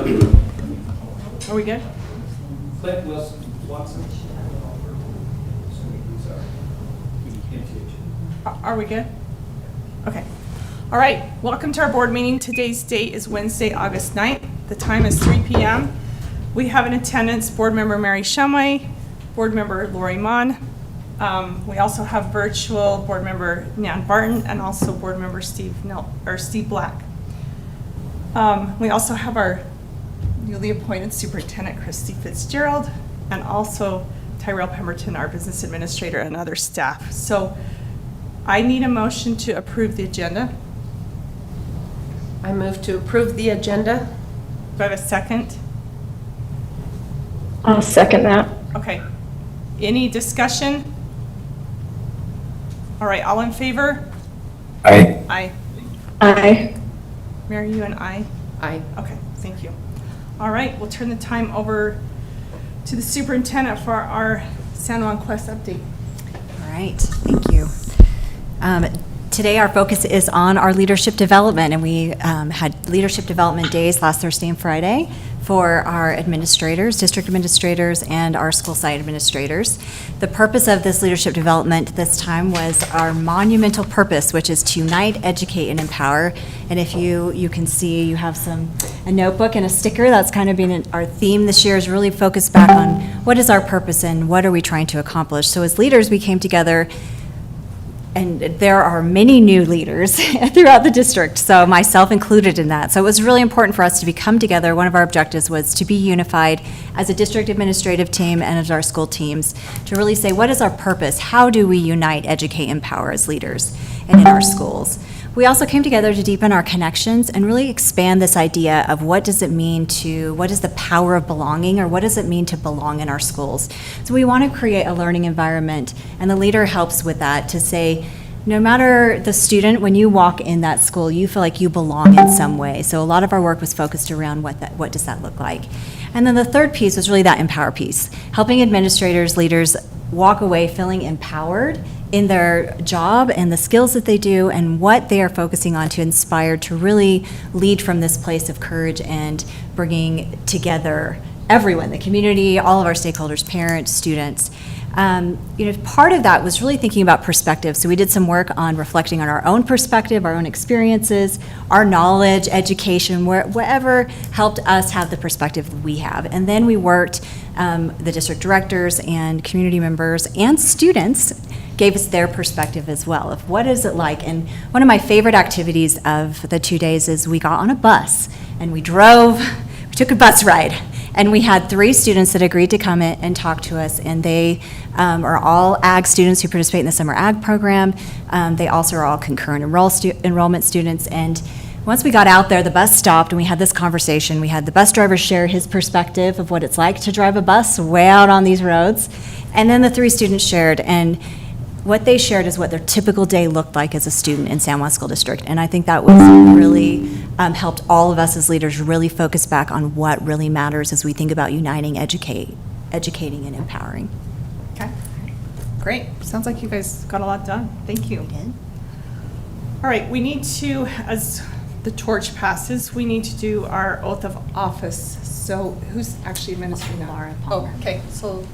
Are we good? Clint Wilson Watson. Are we good? Okay. All right, welcome to our board meeting. Today's date is Wednesday, August 9th. The time is 3 p.m. We have in attendance board member Mary Shumway, board member Lori Mon. We also have virtual board member Nan Barton and also board member Steve Black. We also have our newly appointed superintendent Christy Fitzgerald and also Tyrell Pemberton, our business administrator, and other staff. So I need a motion to approve the agenda. I move to approve the agenda. Do I have a second? I'll second that. Okay. Any discussion? All right, all in favor? Aye. Aye. Aye. Mary, you and I? Aye. Okay, thank you. All right, we'll turn the time over to the superintendent for our San Juan Quest update. All right, thank you. Today our focus is on our leadership development, and we had leadership development days last Thursday and Friday for our administrators, district administrators, and our school site administrators. The purpose of this leadership development this time was our monumental purpose, which is to unite, educate, and empower. And if you can see, you have a notebook and a sticker. That's kind of been our theme this year, is really focused back on what is our purpose and what are we trying to accomplish. So as leaders, we came together, and there are many new leaders throughout the district, so myself included in that. So it was really important for us to come together. One of our objectives was to be unified as a district administrative team and as our school teams to really say, what is our purpose? How do we unite, educate, empower as leaders and in our schools? We also came together to deepen our connections and really expand this idea of what is the power of belonging, or what does it mean to belong in our schools. So we want to create a learning environment, and the leader helps with that to say, no matter the student, when you walk in that school, you feel like you belong in some way. So a lot of our work was focused around what does that look like. And then the third piece was really that empower piece, helping administrators, leaders walk away feeling empowered in their job and the skills that they do and what they are focusing on to inspire to really lead from this place of courage and bringing together everyone, the community, all of our stakeholders, parents, students. Part of that was really thinking about perspective. So we did some work on reflecting on our own perspective, our own experiences, our knowledge, education, whatever helped us have the perspective we have. And then we worked, the district directors and community members and students gave us their perspective as well of what is it like. And one of my favorite activities of the 2 days is we got on a bus and we took a bus ride. And we had 3 students that agreed to come in and talk to us, and they are all ag students who participate in the summer ag program. They also are all concurrent enrollment students. And once we got out there, the bus stopped and we had this conversation. We had the bus driver share his perspective of what it's like to drive a bus way out on these roads. And then the 3 students shared, and what they shared is what their typical day looked like as a student in San Juan School District. And I think that was really helped all of us as leaders really focus back on what really matters as we think about uniting, educating, and empowering. Okay, great. Sounds like you guys got a lot done. Thank you. We did. All right, we need to, as the torch passes, we need to do our oath of office. So who's actually administering that? Laura Oh, Palmer. okay, so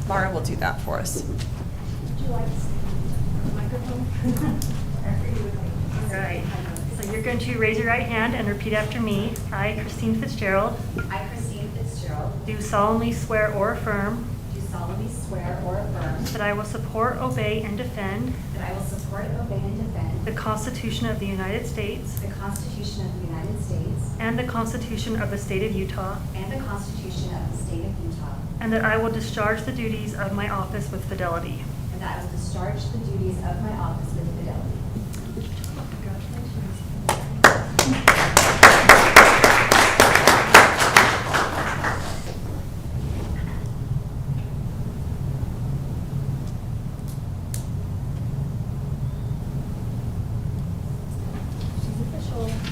Laura will do that for us. Would you like the microphone? All right. So you're going to raise your right hand and repeat after me. I, Christine Fitzgerald, I, Christine Fitzgerald, do solemnly swear or affirm do solemnly swear or affirm that I will support, obey, and defend that I will support, obey, and defend the Constitution of the United States the Constitution of the United States and the Constitution of the State of Utah, and the Constitution of the State of Utah, and that I will discharge the duties of my office with fidelity. and that I will discharge the duties of my office with fidelity.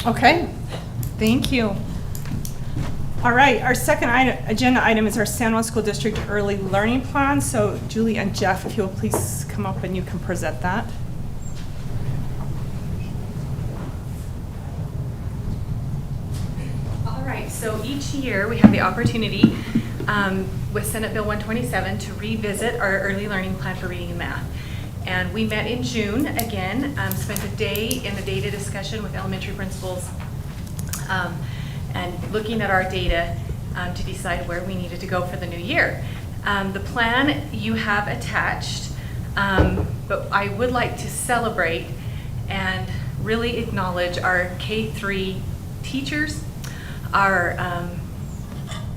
Okay, thank you. All right, our second agenda item is our San Juan School District Early Learning Plan. So Julie and Jeff, if you'll please come up and you can present that. All right, so each year we have the opportunity with Senate Bill 127 to revisit our early learning plan for reading and math. And we met in June again, spent a day in a data discussion with elementary principals and looking at our data to decide where we needed to go for the new year. The plan you have attached, but I would like to celebrate and really acknowledge our K-3 teachers, our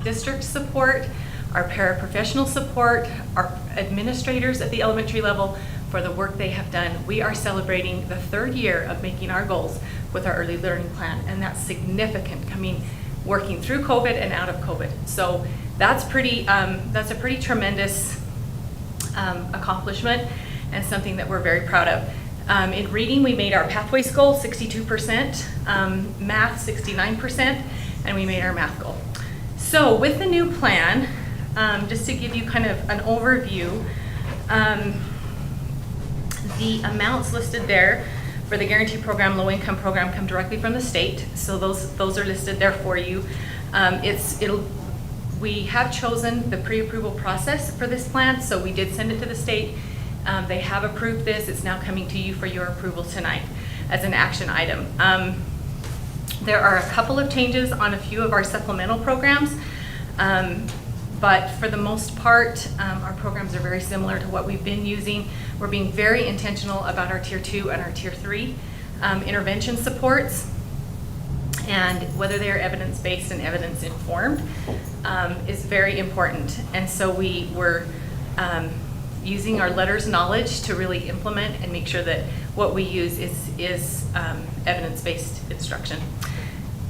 district support, our paraprofessional support, our administrators at the elementary level for the work they have done. We are celebrating the 3rd year of making our goals with our early learning plan, and that's significant, working through COVID and out of COVID. So that's a pretty tremendous accomplishment and something that we're very proud of. In reading, we made our pathways goal 62%, math 69%, and we made our math goal. So with the new plan, just to give you kind of an overview, the amounts listed there for the guarantee program, low income program come directly from the state. So those are listed there for you. We have chosen the pre-approval process for this plan, so we did send it to the state. They have approved this. It's now coming to you for your approval tonight as an action item. There are a couple of changes on a few of our supplemental programs, but for the most part, our programs are very similar to what we've been using. We're being very intentional about our Tier 2 and our Tier 3 intervention supports, and whether they are evidence-based and evidence-informed is very important. And so we were using our letters knowledge to really implement and make sure that what we use is evidence-based instruction.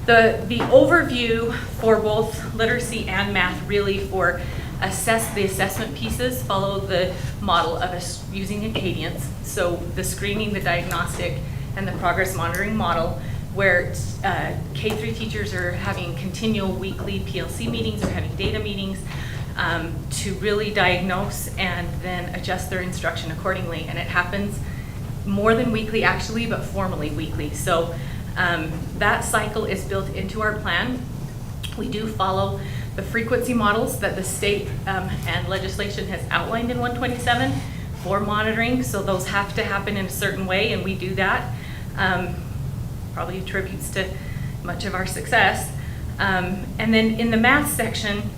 The overview for both literacy and math, really for the assessment pieces, follow the model of us using a cadence. So the screening, the diagnostic, and the progress monitoring model, where K-3 teachers are having continual weekly PLC meetings or having data meetings to really diagnose and then adjust their instruction accordingly. And it happens more than weekly actually, but formally weekly. So that cycle is built into our plan. We do follow the frequency models that the state and legislation has outlined in 127 for monitoring. So those have to happen in a certain way, and we do that. Probably attributes to much of our success. And then in the math section,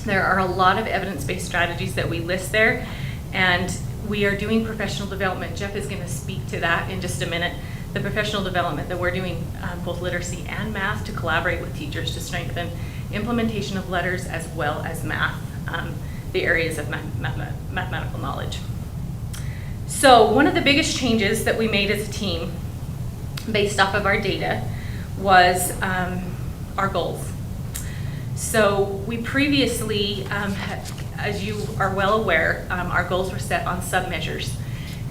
there are a lot of evidence-based strategies that we list there, and we are doing professional development. Jeff is going to speak to that in just a minute. The professional development that we're doing both literacy and math to collaborate with teachers to strengthen implementation of letters as well as math, the areas of mathematical knowledge. So one of the biggest changes that we made as a team based off of our data was our goals. So we previously, as you are well aware, our goals were set on sub-measures.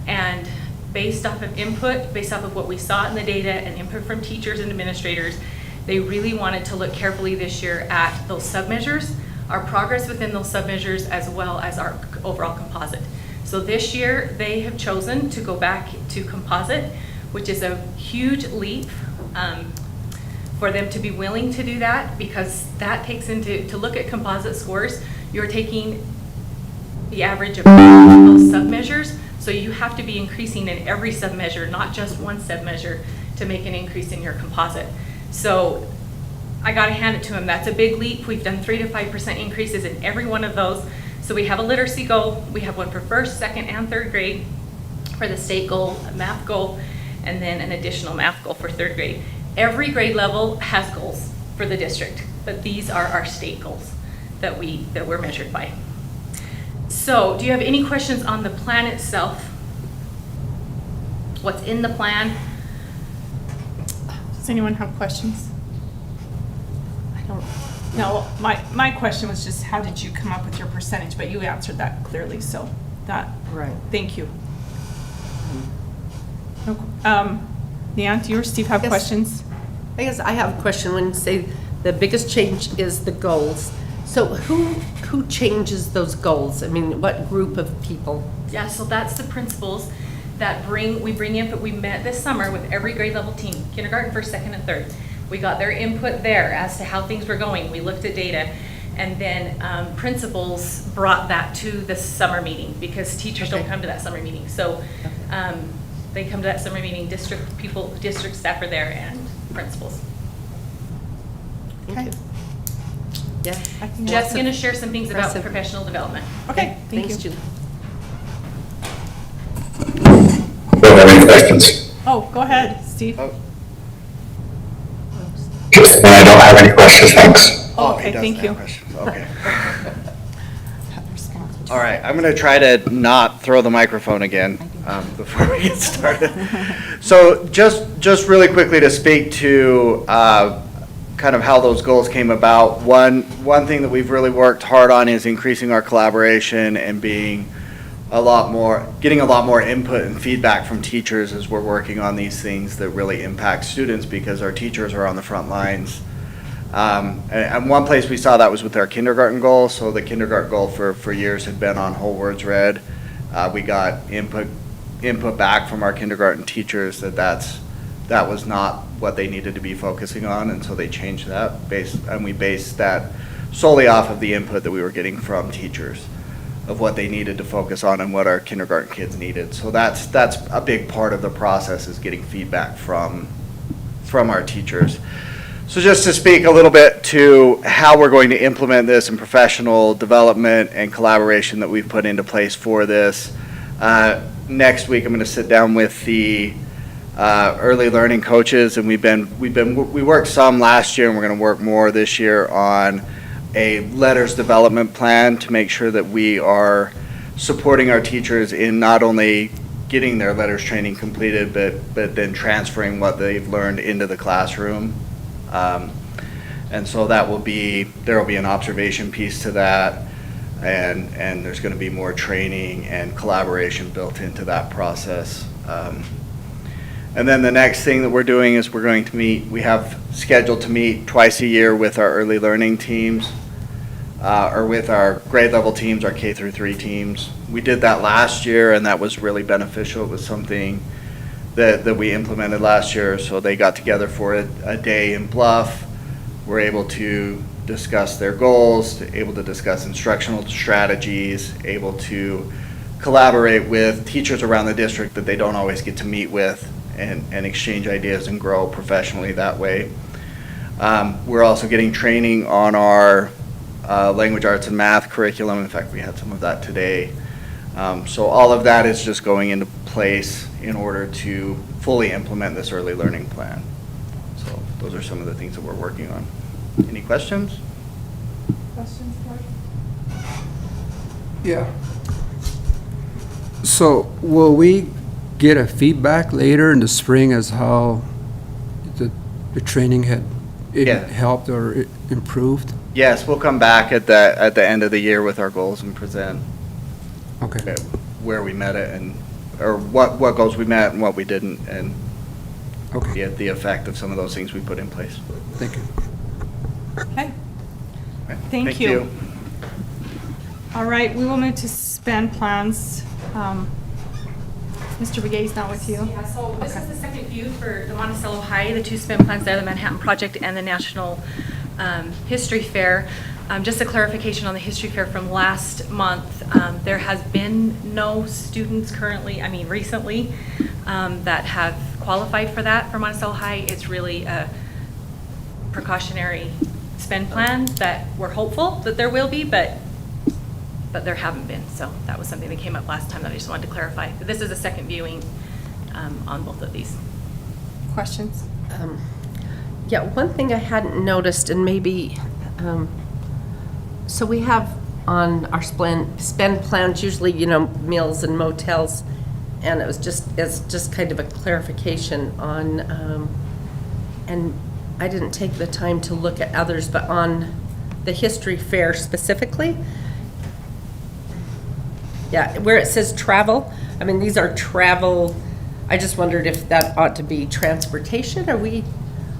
And based off of input, based off of what we saw in the data and input from teachers and administrators, they really wanted to look carefully this year at those sub-measures, our progress within those sub-measures, as well as our overall composite. So this year, they have chosen to go back to composite, which is a huge leap for them to be willing to do that, because that takes to look at composite scores, you're taking the average of those sub-measures. So you have to be increasing in every sub-measure, not just one sub-measure, to make an increase in your composite. So I got to hand it to them. That's a big leap. We've done 3 to 5% increases in every one of those. So we have a literacy goal. We have one for 1st, 2nd, and 3rd grade for the state goal, a math goal, and then an additional math goal for 3rd grade. Every grade level has goals for the district, but these are our state goals that we're measured by. So do you have any questions on the plan itself? What's in the plan? Does anyone have questions? I don't. No, my question was just how did you come up with your percentage? But you answered that clearly, so that. Right. Thank you. Leanne, do you or Steve have Yes. questions? I guess I have a question when you say the biggest change is the goals. So who changes those goals? I mean, what group of people? Yeah, so that's the principals that we bring in, but we met this summer with every grade level team, kindergarten, 1st, 2nd, and 3rd. We got their input there as to how things were going. We looked at data. And then principals brought that to the summer meeting because teachers don't come to that summer meeting. So they come to that summer meeting, district staff are there and principals. Okay. Yeah. I think Jeff's that's going to share some things about Impressive. professional development. Okay, thank Thanks, you. Julie. don't have any questions. Oh, go ahead, Steve. Just, I don't have any questions, thanks. Oh, he okay, doesn't thank have you. questions. Okay. All right, I'm going to try to not throw the microphone again before we get started. So just really quickly to speak to kind of how those goals came about. One thing that we've really worked hard on is increasing our collaboration and getting a lot more input and feedback from teachers as we're working on these things that really impact students, because our teachers are on the front lines. And one place we saw that was with our kindergarten goal. So the kindergarten goal for years had been on whole words read. We got input back from our kindergarten teachers that was not what they needed to be focusing on, and so they changed that and we based that solely off of the input that we were getting from teachers of what they needed to focus on and what our kindergarten kids needed. So that's a big part of the process, is getting feedback from our teachers. So just to speak a little bit to how we're going to implement this in professional development and collaboration that we've put into place for this. Next week, I'm going to sit down with the early learning coaches, and we worked some last year, and we're going to work more this year on a letters development plan to make sure that we are supporting our teachers in not only getting their letters training completed, but then transferring what they've learned into the classroom. And so there will be an observation piece to that, and there's going to be more training and collaboration built into that process. And then the next thing that we're doing is we have scheduled to meet twice a year with our early learning teams, or with our grade level teams, our K through 3 teams. We did that last year, and that was really beneficial. It was something that we implemented last year. So they got together for a day in Bluff. We're able to discuss their goals, able to discuss instructional strategies, able to collaborate with teachers around the district that they don't always get to meet with, and exchange ideas and grow professionally that way. We're also getting training on our language arts and math curriculum. In fact, we had some of that today. So all of that is just going into place in order to fully implement this early learning plan. So those are some of the things that we're working on. Any questions? Questions, Mark? Yeah. So will we get a feedback later in the spring as how the training had Yeah. helped or improved? Yes, we'll come back at the end of the year with our goals and present Okay. where we met it, or what goals we met and what we didn't, and Okay. the effect of some of those things we put in place. Thank you. Okay, Okay, Thank you. all right, we will move to spend plans. Mr. Begay's not with you. Yeah, so this Okay. is the second view for the Monticello High, the 2 spin plans there, the Manhattan Project and the National History Fair. Just a clarification on the History Fair from last month. There has been no students recently, that have qualified for that for Monticello High. It's really a precautionary spend plan that we're hopeful that there will be, but there haven't been. So that was something that came up last time that I just wanted to clarify. But this is a second viewing on both of these. Questions? Yeah, one thing I hadn't noticed, and maybe, so we have on our spend plans, usually, meals and motels, and it's just kind of a clarification on, and I didn't take the time to look at others, but on the history fair specifically, yeah, where it says travel, these are travel, I just wondered if that ought to be transportation,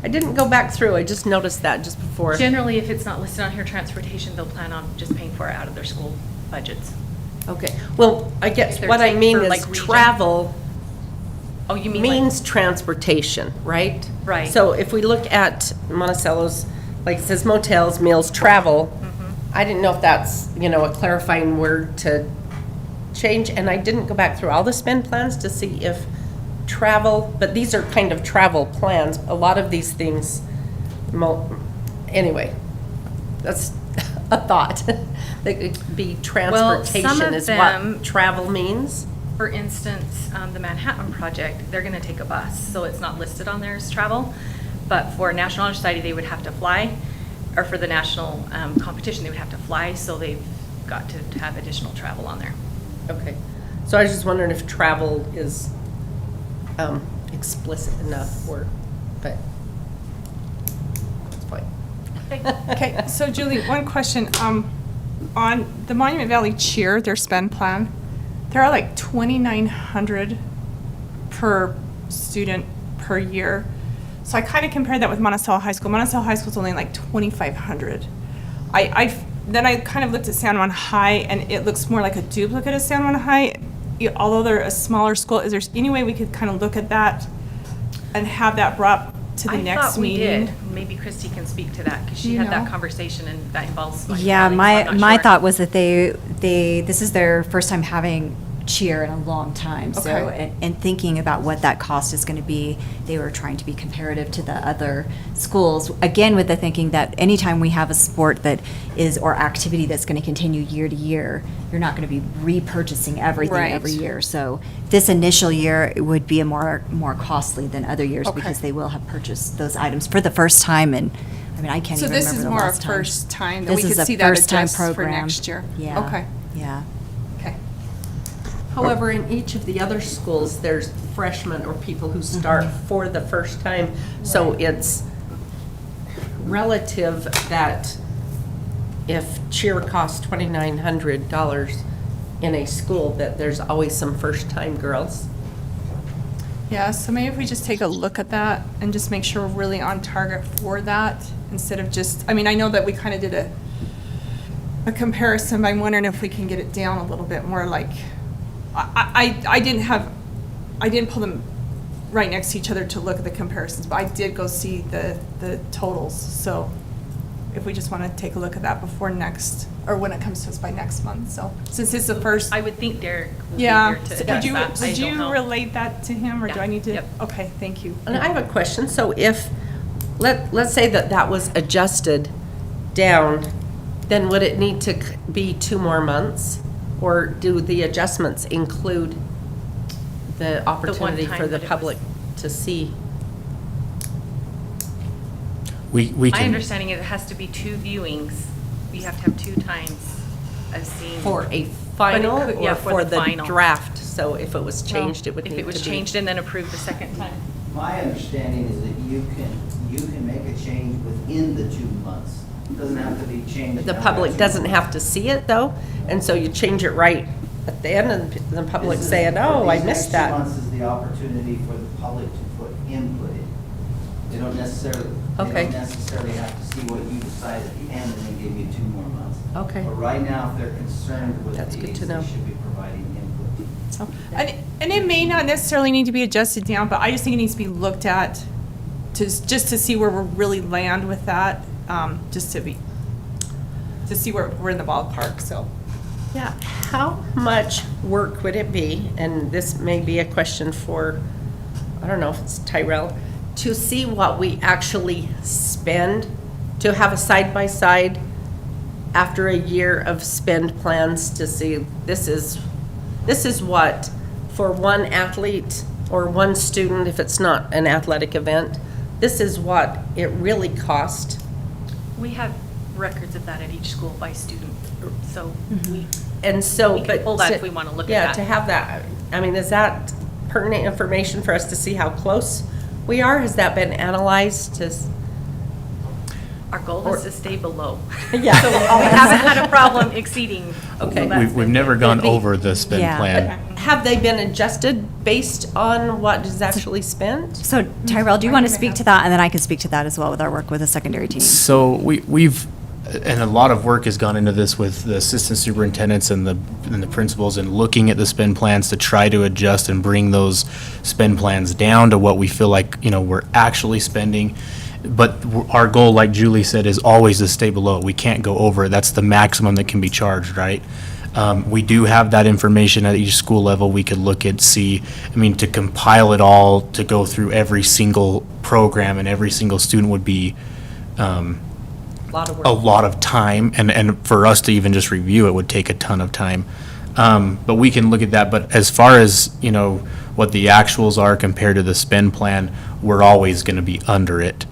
I didn't go back through, I just noticed that just before. Generally, if it's not listed on here, transportation, they'll plan on just paying for it out of their school budgets. Okay, well, I guess If they're what I taking mean for, is like, region. travel, Oh, you mean like- means transportation, right? Right. So if we look at Monticello's, like it says motels, meals, travel, I didn't know if that's, a clarifying word to change, and I didn't go back through all the spend plans to see if travel, but these are kind of travel plans. A lot of these things, anyway, that's a thought. That could be transportation is them- what travel means. For instance, the Manhattan Project, they're gonna take a bus, so it's not listed on there as travel. But for National Honor Society, they would have to fly, or for the national competition, they would have to fly, so they've got to have additional travel on there. Okay. So I was just wondering if travel is explicit enough but it's fine. Okay, so Julie, one question. On the Monument Valley Cheer, their spend plan, there are like 2,900 per student per year. So I kind of compared that with Monticello High School. Monticello High School's only like 2,500. Then I kind of looked at San Juan High, and it looks more like a duplicate of San Juan High. Although they're a smaller school, is there any way we could kind of look at that and have that brought to the next I thought we meeting? did. Maybe Christy can speak to that, because she You had that know? conversation, and that involves. Monument Yeah, Valley, so I'm not my sure. thought was that this is their first time having cheer in a long time. So, Okay. and thinking about what that cost is going to be, they were trying to be comparative to the other schools. Again, with the thinking that anytime we have a sport that is, or activity that's going to continue year to year, you're not going to be repurchasing everything Right. every year. So this initial year it would be a more costly than other years Okay. because they will have purchased those items for the first time. And I mean, I can't So even this remember is the more a last time. first time that This we is could a see that first-time adjust for program. next year. Yeah. Okay. Yeah. Okay. However, in each of the other schools, there's freshmen or people who start for the first time. So it's relative that if cheer costs $2,900 in a school, that there's always some first-time girls. Yeah, so maybe if we just take a look at that and just make sure we're really on target for that instead of just, I mean, I know that we kind of did a comparison, but I'm wondering if we can get it down a little bit more like, I didn't pull them right next to each other to look at the comparisons, but I did go see the totals. So if we just want to take a look at that before next, or when it comes to us by next month. So since it's the first. I would think Derek would be Yeah, here to so address would you, that. I would don't you know. relate that to him, or do Yeah, I need to? yep. Okay, thank you. And I have a question. So if, let's say that was adjusted down, then would it need to be 2 more months? Or do the adjustments include the opportunity time for the that it was- public to see? We My can, understanding is it has to be 2 viewings. You have to have 2 times of seeing. For a final But it could- yeah, or for for the the final. draft? So if it was changed, it would need to If be. it was changed and then approved the second time. My understanding is that you can make a change within the 2 months. It doesn't have to be changed. The now public after doesn't 2 have months. to see it, though? And so you change it right at the end, and the public This is- saying, oh, for I these missed next 2 that. months is the opportunity for the public to put input in. They don't necessarily, Okay. have to see what you decide at the end and then give you 2 more months. Okay. But right now, if they're concerned with That's good these, to know. they should be providing input. So, and it may not necessarily need to be adjusted down, but I just think it needs to be looked at just to see where we really land with that, just to see where we're in the ballpark, so. Yeah, how much work would it be, and this may be a question for, I don't know if it's Tyrell, to see what we actually spend, to have a side-by-side after a year of spend plans to see, this is what, for one athlete or one student, if it's not an athletic event, this is what it really cost. We have records of that at each school by student, so we, And so, We can but. pull that if we wanna look at Yeah, that. to have that, I mean, is that pertinent information for us to see how close we are? Has that been analyzed to? our goal is to stay below. Yeah. So we haven't had a problem exceeding. Okay. So that's we've never gone the- over the spend Yeah. plan. Have they been adjusted based on what is actually spent? So Tyrell, do you want to speak to that? And then I can speak to that as well with our work with the secondary team. So we've and a lot of work has gone into this with the assistant superintendents and the principals, and looking at the spend plans to try to adjust and bring those spend plans down to what we feel like, we're actually spending. But our goal, like Julie said, is always to stay below it. We can't go over it. That's the maximum that can be charged, right? We do have that information at each school level. We could look at, to compile it all, to go through every single program and every single student would be a lot of time, and for us to even just review it would take a ton of time. But we can look at that. But as far as, what the actuals are compared to the spend plan, we're always going to be under it.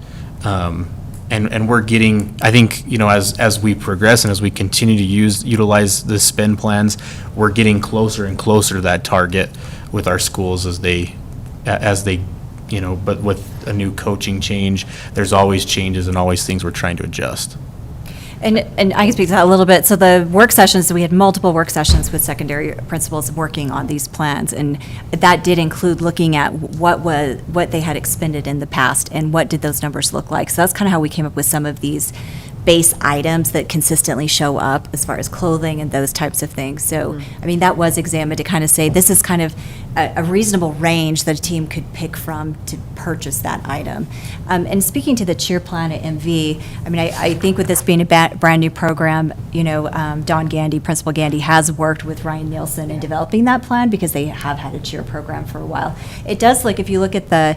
And we're getting, I think, as we progress and as we continue to utilize the spend plans, we're getting closer and closer to that target with our schools as they, but with a new coaching change, there's always changes and always things we're trying to adjust. And I can speak to that a little bit. So the work sessions, we had multiple work sessions with secondary principals working on these plans, and that did include looking at what they had expended in the past and what did those numbers look like. So that's kind of how we came up with some of these base items that consistently show up as far as clothing and those types of things. So, that was examined to kind of say this is kind of a reasonable range that a team could pick from to purchase that item. And speaking to the cheer plan at MV, I think with this being a brand new program, Don Gandy, Principal Gandy, has worked with Ryan Nielsen in developing that plan because they have had a cheer program for a while. It does, if you look at the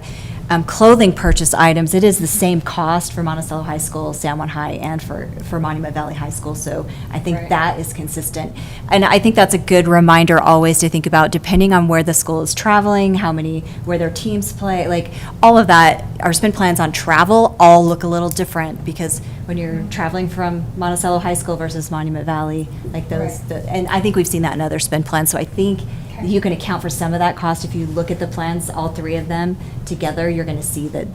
clothing purchase items, it is the same cost for Monticello High School, San Juan High, and for Monument Valley High School. So I think that is consistent. And I think that's a good reminder always to think about, depending on where the school is traveling, where their teams play, all of that, our spend plans on travel all look a little different because when you're traveling from Monticello High School versus Monument Valley, and I think we've seen that in other spend plans. So I think you can account for some of that cost. If you look at the plans, all three of them together, you're going to see that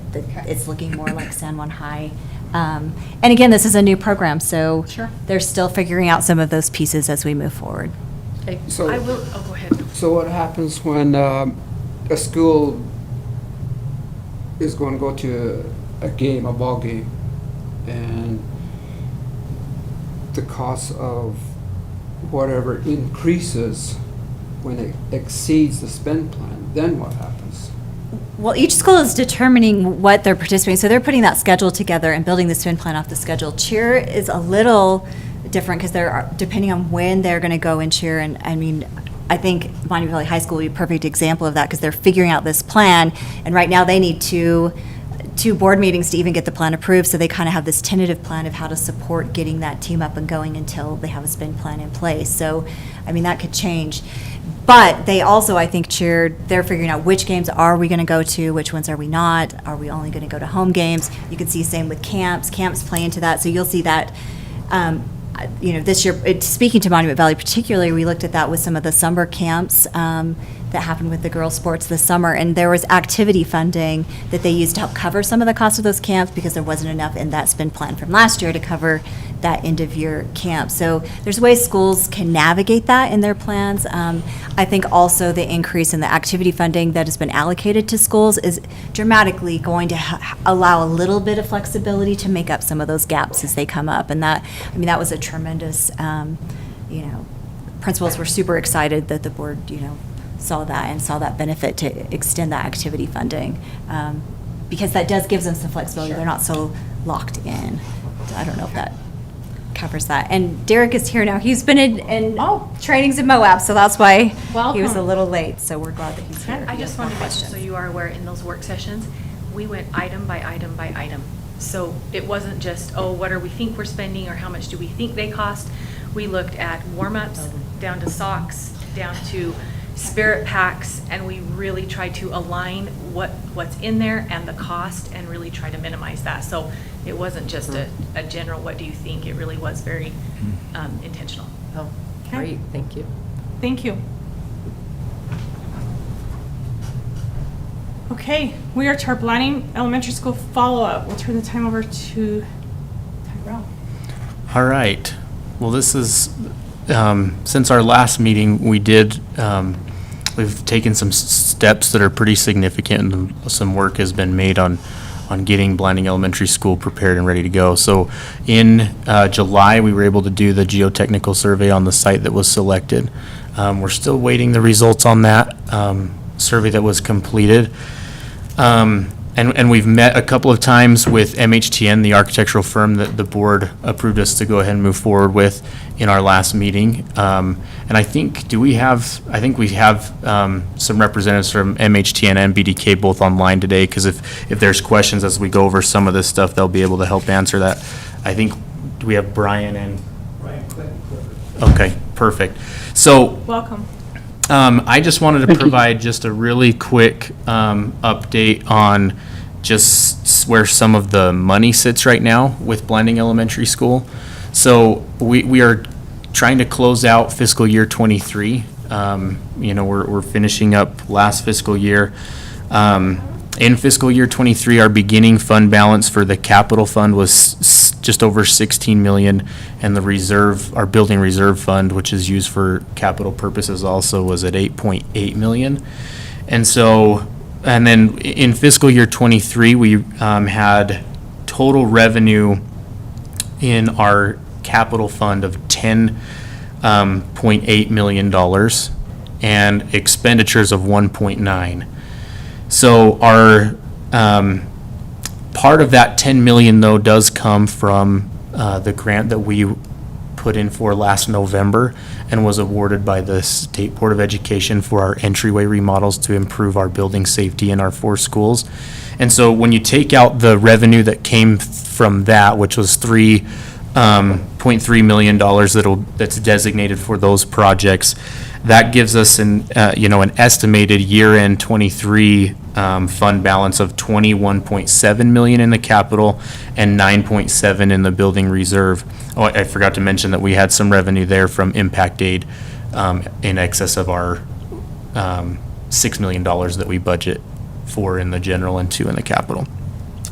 it's looking more like San Juan High. And again, this is a new program, so they're still figuring out some of those pieces as we move forward. So, go ahead. So what happens when a school is going to go to a ball game, and the cost of whatever increases when it exceeds the spend plan, then what happens? Well, each school is determining what they're participating, so they're putting that schedule together and building the spend plan off the schedule. Cheer is a little different because depending on when they're going to go in cheer, and I think Monument Valley High School would be a perfect example of that because they're figuring out this plan, and right now they need two board meetings to even get the plan approved, so they kind of have this tentative plan of how to support getting that team up and going until they have a spend plan in place. So, that could change. But they also, I think, they're figuring out which games are we going to go to, which ones are we not, are we only going to go to home games? You can see same with camps play into that, so you'll see that, this year, speaking to Monument Valley particularly, we looked at that with some of the summer camps that happened with the girls' sports this summer, and there was activity funding that they used to help cover some of the cost of those camps because there wasn't enough in that spend plan from last year to cover that end-of-year camp. So there's ways schools can navigate that in their plans. I think also the increase in the activity funding that has been allocated to schools is dramatically going to allow a little bit of flexibility to make up some of those gaps as they come up. And that was a tremendous, principals were super excited that the board, saw that benefit to extend that activity funding. Because that does give them some flexibility. They're not so locked in. So I don't know if that covers that. And Derek is here now. He's been in trainings in Moab, so that's why he was a little late. So we're glad that he's here. I just wanted to mention, so you are aware, in those work sessions, we went item by item by item. So it wasn't just, what do we think we're spending or how much do we think they cost? We looked at warm-ups, down to socks, down to spirit packs, and we really tried to align what's in there and the cost and really try to minimize that. So it wasn't just a general, what do you think? It really was very intentional. Oh, great, thank you. Thank you. Okay, we are to our Blanning Elementary School follow-up. We'll turn the time over to Tyrell. All right. Well, this is, since our last meeting, we've taken some steps that are pretty significant, and some work has been made on getting Blanding Elementary School prepared and ready to go. So in July, we were able to do the geotechnical survey on the site that was selected. We're still waiting the results on that survey that was completed. And we've met a couple of times with MHTN, the architectural firm that the board approved us to go ahead and move forward with in our last meeting. And I think, we have some representatives from MHTN and BDK both online today, because if there's questions as we go over some of this stuff, they'll be able to help answer that. I think, do we have Brian and? Brian Clinton. Okay, perfect. So. Welcome. I just wanted to provide just a really quick update on just where some of the money sits right now with Blanding Elementary School. So we are trying to close out fiscal year 23. We're finishing up last fiscal year. In fiscal year 23, our beginning fund balance for the capital fund was just over 16 million, and the reserve, our building reserve fund, which is used for capital purposes also, was at 8.8 million. And then in fiscal year 23, we had total revenue in our capital fund of $10.8 million and expenditures of 1.9. So our part of that 10 million though does come from the grant that we put in for last November and was awarded by the State Board of Education for our entryway remodels to improve our building safety in our 4 schools. And so when you take out the revenue that came from that, which was $3.3 million that's designated for those projects, that gives us an estimated year-end 23 fund balance of 21.7 million in the capital and 9.7 in the building reserve. Oh, I forgot to mention that we had some revenue there from impact aid in excess of our $6 million that we budget for in the general and 2 in the capital.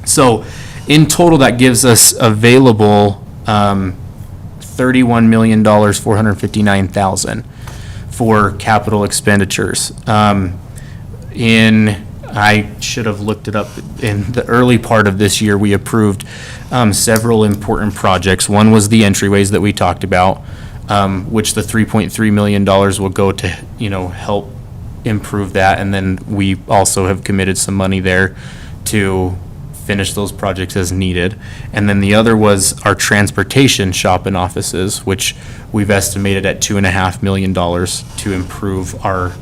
So in total, that gives us available $31,459,000 for capital expenditures. I should have looked it up. In the early part of this year, we approved several important projects. One was the entryways that we talked about, which the $3.3 million will go to, help improve that. And then we also have committed some money there to finish those projects as needed. And then the other was our transportation shop and offices, which we've estimated at $2.5 million to improve our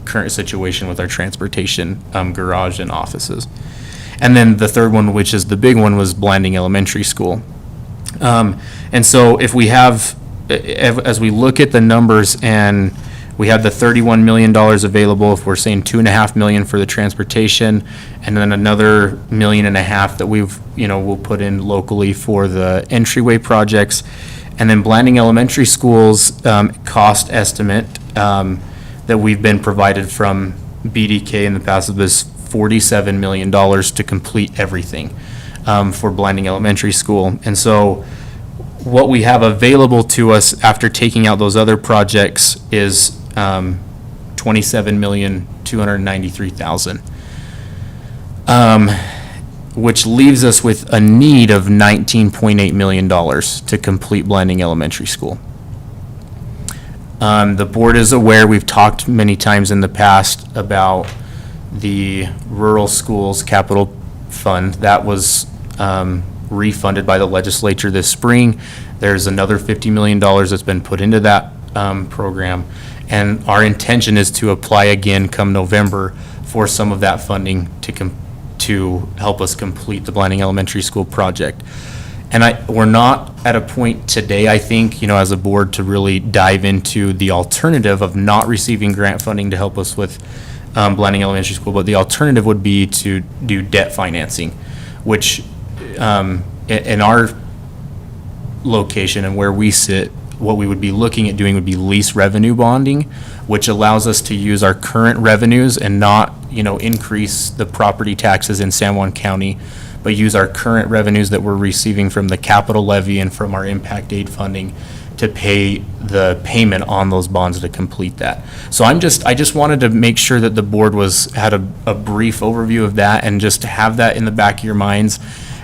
current situation with our transportation garage and offices. And then the third one, which is the big one, was Blanding Elementary School. And so if we have, as we look at the numbers, and we have the $31 million available, if we're saying $2.5 million for the transportation, and then another $1.5 million that we'll put in locally for the entryway projects. And then Blanding Elementary School's cost estimate that we've been provided from BDK in the past was $47 million to complete everything for Blanding Elementary School. And so what we have available to us after taking out those other projects is $27,293,000, which leaves us with a need of $19.8 million to complete Blanding Elementary School. The board is aware, we've talked many times in the past about the rural schools capital fund. That was refunded by the legislature this spring. There's another $50 million that's been put into that program. And our intention is to apply again come November for some of that funding to help us complete the Blanding Elementary School project. And we're not at a point today, I think, as a board, to really dive into the alternative of not receiving grant funding to help us with Blanding Elementary School, but the alternative would be to do debt financing, which in our location and where we sit, what we would be looking at doing would be lease revenue bonding, which allows us to use our current revenues and not, increase the property taxes in San Juan County, but use our current revenues that we're receiving from the capital levy and from our impact aid funding to pay the payment on those bonds to complete that. So I just wanted to make sure that the board had a brief overview of that, and just to have that in the back of your minds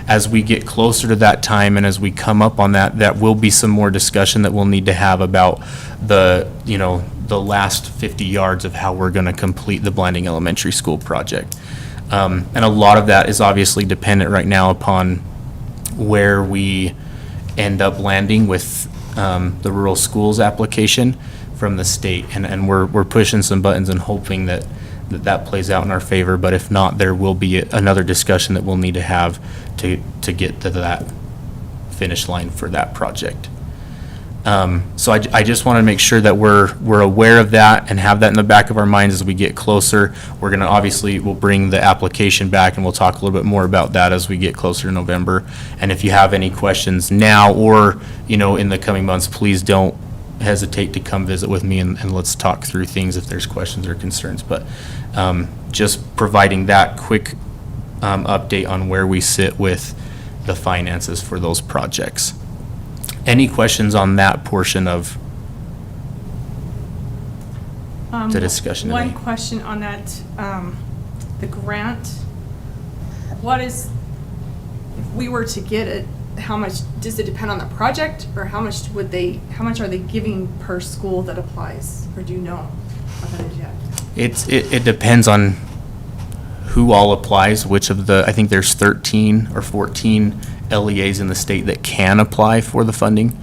as we get closer to that time, and as we come up on that, that will be some more discussion that we'll need to have about the last 50 yards of how we're going to complete the Blanding Elementary School project. And a lot of that is obviously dependent right now upon where we end up landing with the rural schools application from the state. And we're pushing some buttons and hoping that plays out in our favor. But if not, there will be another discussion that we'll need to have to get to that finish line for that project. So I just want to make sure that we're aware of that and have that in the back of our minds as we get closer. We're going to we'll bring the application back, and we'll talk a little bit more about that as we get closer to November. And if you have any questions now or, in the coming months, please don't hesitate to come visit with me, and let's talk through things if there's questions or concerns. But just providing that quick update on where we sit with the finances for those projects. Any questions on that portion of the discussion One today? question on that, the grant. If we were to get it, how much, does it depend on the project, or how much are they giving per school that applies, or do you know how that is yet? It depends on who all applies, I think there's 13 or 14 LEAs in the state that can apply for the funding.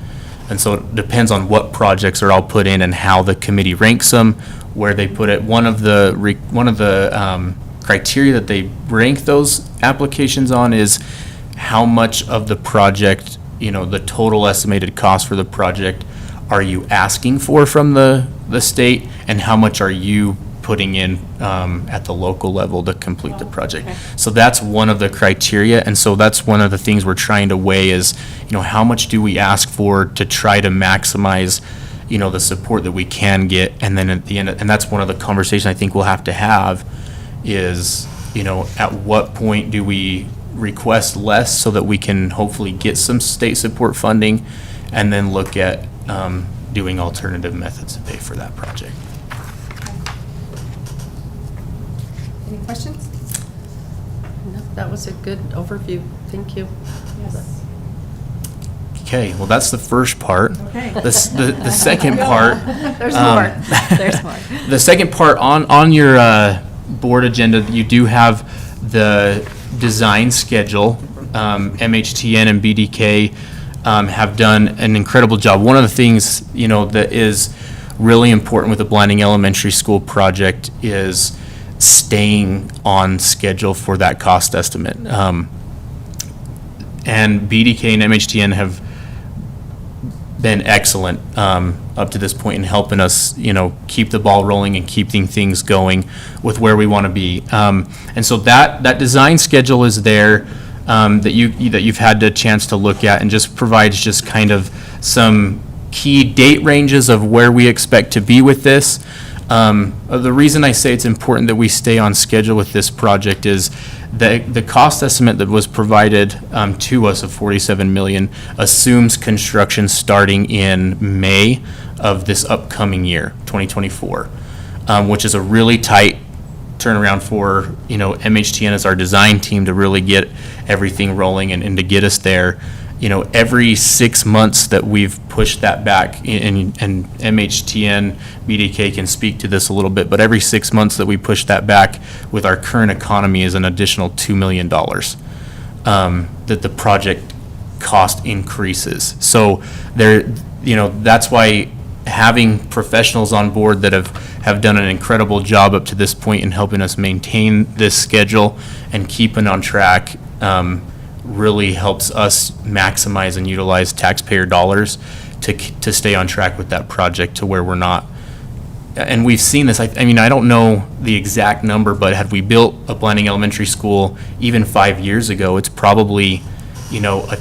And so it depends on what projects are all put in and how the committee ranks them, where they put it. One of the criteria that they rank those applications on is how much of the project, the total estimated cost for the project, are you asking for from the state, and how much are you putting in at the local level to complete the project. Okay. So that's one of the criteria, and so that's one of the things we're trying to weigh is, how much do we ask for to try to maximize, the support that we can get, and then at the end, and that's one of the conversations I think we'll have to have is, at what point do we request less so that we can hopefully get some state support funding, and then look at doing alternative methods to pay for that project. Any questions? No, that was a good overview. Thank you. Yes. Okay, well, that's the first part. Okay. The second part. There's more. There's more. The second part on your board agenda, you do have the design schedule. MHTN and BDK have done an incredible job. One of the things, that is really important with the Blanding Elementary School project is staying on schedule for that cost estimate. And BDK and MHTN have been excellent up to this point in helping us, keep the ball rolling and keeping things going with where we want to be. And so that design schedule is there that you've had the chance to look at, and just provides just kind of some key date ranges of where we expect to be with this. The reason I say it's important that we stay on schedule with this project is the cost estimate that was provided to us of $47 million assumes construction starting in May of this upcoming year, 2024, which is a really tight turnaround for MHTN as our design team to really get everything rolling and to get us there. Every 6 months that we've pushed that back, and MHTN, BDK can speak to this a little bit, but every 6 months that we push that back with our current economy is an additional $2 million that the project cost increases. So that's why having professionals on board that have done an incredible job up to this point in helping us maintain this schedule and keeping on track really helps us maximize and utilize taxpayer dollars to stay on track with that project to where we're not. And we've seen this, I don't know the exact number, but had we built a Blanding Elementary School even 5 years ago, it's probably, a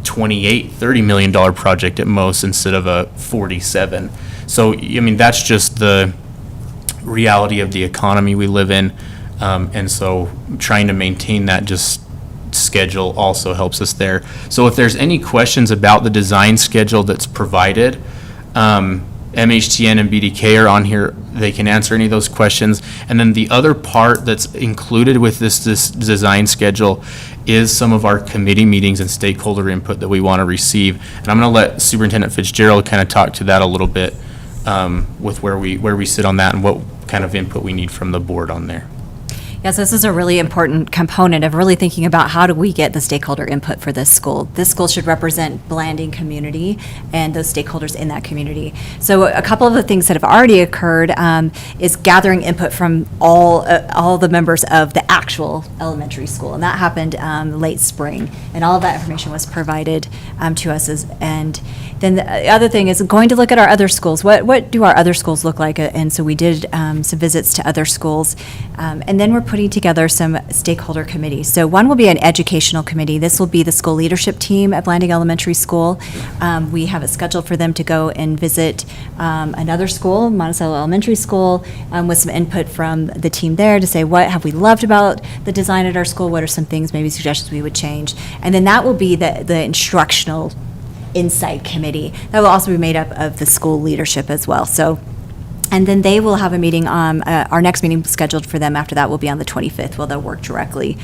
$28-30 million project at most instead of a 47. So, that's just the reality of the economy we live in. And so trying to maintain that just schedule also helps us there. So if there's any questions about the design schedule that's provided, MHTN and BDK are on here. They can answer any of those questions. And then the other part that's included with this design schedule is some of our committee meetings and stakeholder input that we want to receive. And I'm going to let Superintendent Fitzgerald kind of talk to that a little bit with where we sit on that and what kind of input we need from the board on there. Yes, this is a really important component of really thinking about how do we get the stakeholder input for this school. This school should represent Blanding community and those stakeholders in that community. So a couple of the things that have already occurred is gathering input from all the members of the actual elementary school, and that happened late spring, and all of that information was provided to us. And then the other thing is going to look at our other schools. What do our other schools look like? And so we did some visits to other schools, and then we're putting together some stakeholder committees. So one will be an educational committee. This will be the school leadership team at Blanding Elementary School. We have it scheduled for them to go and visit another school, Monticello Elementary School, with some input from the team there to say, what have we loved about the design at our school? What are some things, maybe suggestions we would change? And then that will be the instructional insight committee. That will also be made up of the school leadership as well. So, and then they will have a meeting, our next meeting scheduled for them after that will be on the 25th, where they'll work directly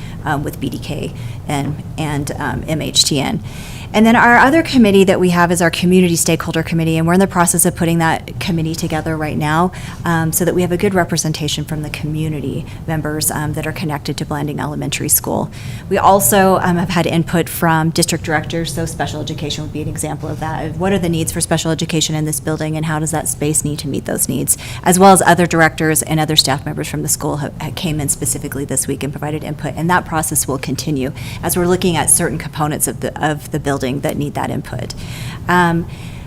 with BDK and MHTN. And then our other committee that we have is our Community Stakeholder Committee, and we're in the process of putting that committee together right now so that we have a good representation from the community members that are connected to Blanding Elementary School. We also have had input from district directors, so special education would be an example of that. What are the needs for special education in this building, and how does that space need to meet those needs? As well as other directors and other staff members from the school came in specifically this week and provided input, and that process will continue as we're looking at certain components of the building that need that input.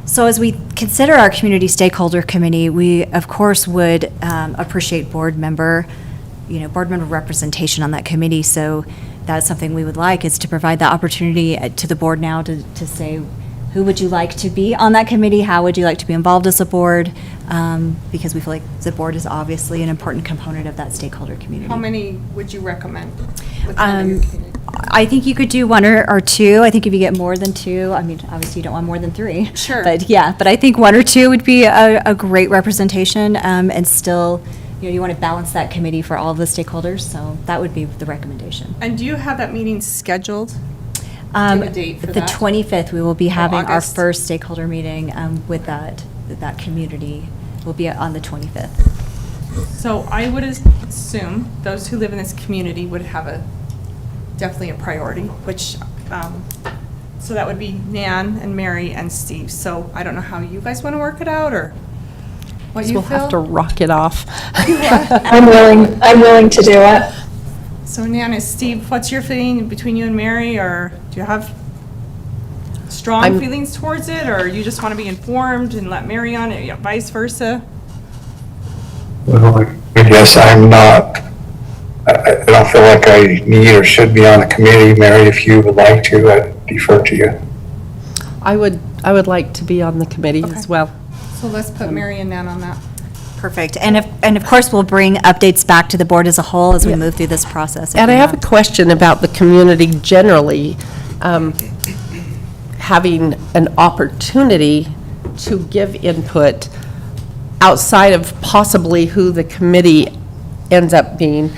So as we consider our Community Stakeholder Committee, we of course would appreciate board member representation on that committee. So that's something we would like, is to provide the opportunity to the board now to say, who would you like to be on that committee? How would you like to be involved as a board? Because we feel like the board is obviously an important component of that stakeholder community. How many would you recommend? within your community? I think you could do one or two. I think if you get more than two, I mean, obviously you don't want more than three. Sure. But yeah, but I think one or two would be a great representation, and still, you want to balance that committee for all of the stakeholders, so that would be the recommendation. And do you have that meeting scheduled? Do you have a date for The that? 25th, we will be having our August. first stakeholder meeting with that community. Will be on the 25th. So I would assume those who live in this community would have definitely a priority, which, so that would be Nan and Mary and Steve. So I don't know how you guys want to work it out, or what you We'll feel? have to rock it off. I'm willing to do it. So Nan and Steve, what's your feeling between you and Mary, or do you have strong feelings towards it, or you just want to be informed and let Mary on it, vice versa? Well, I guess I'm not, I don't feel like I need or should be on the committee. Mary, if you would like to, I'd defer to you. I would like to be on the committee as well. So let's put Mary and Nan on that. Perfect. And of course, we'll bring updates back to the board as a whole as we move through this process. And I have a question about the community generally, having an opportunity to give input outside of possibly who the committee ends up being.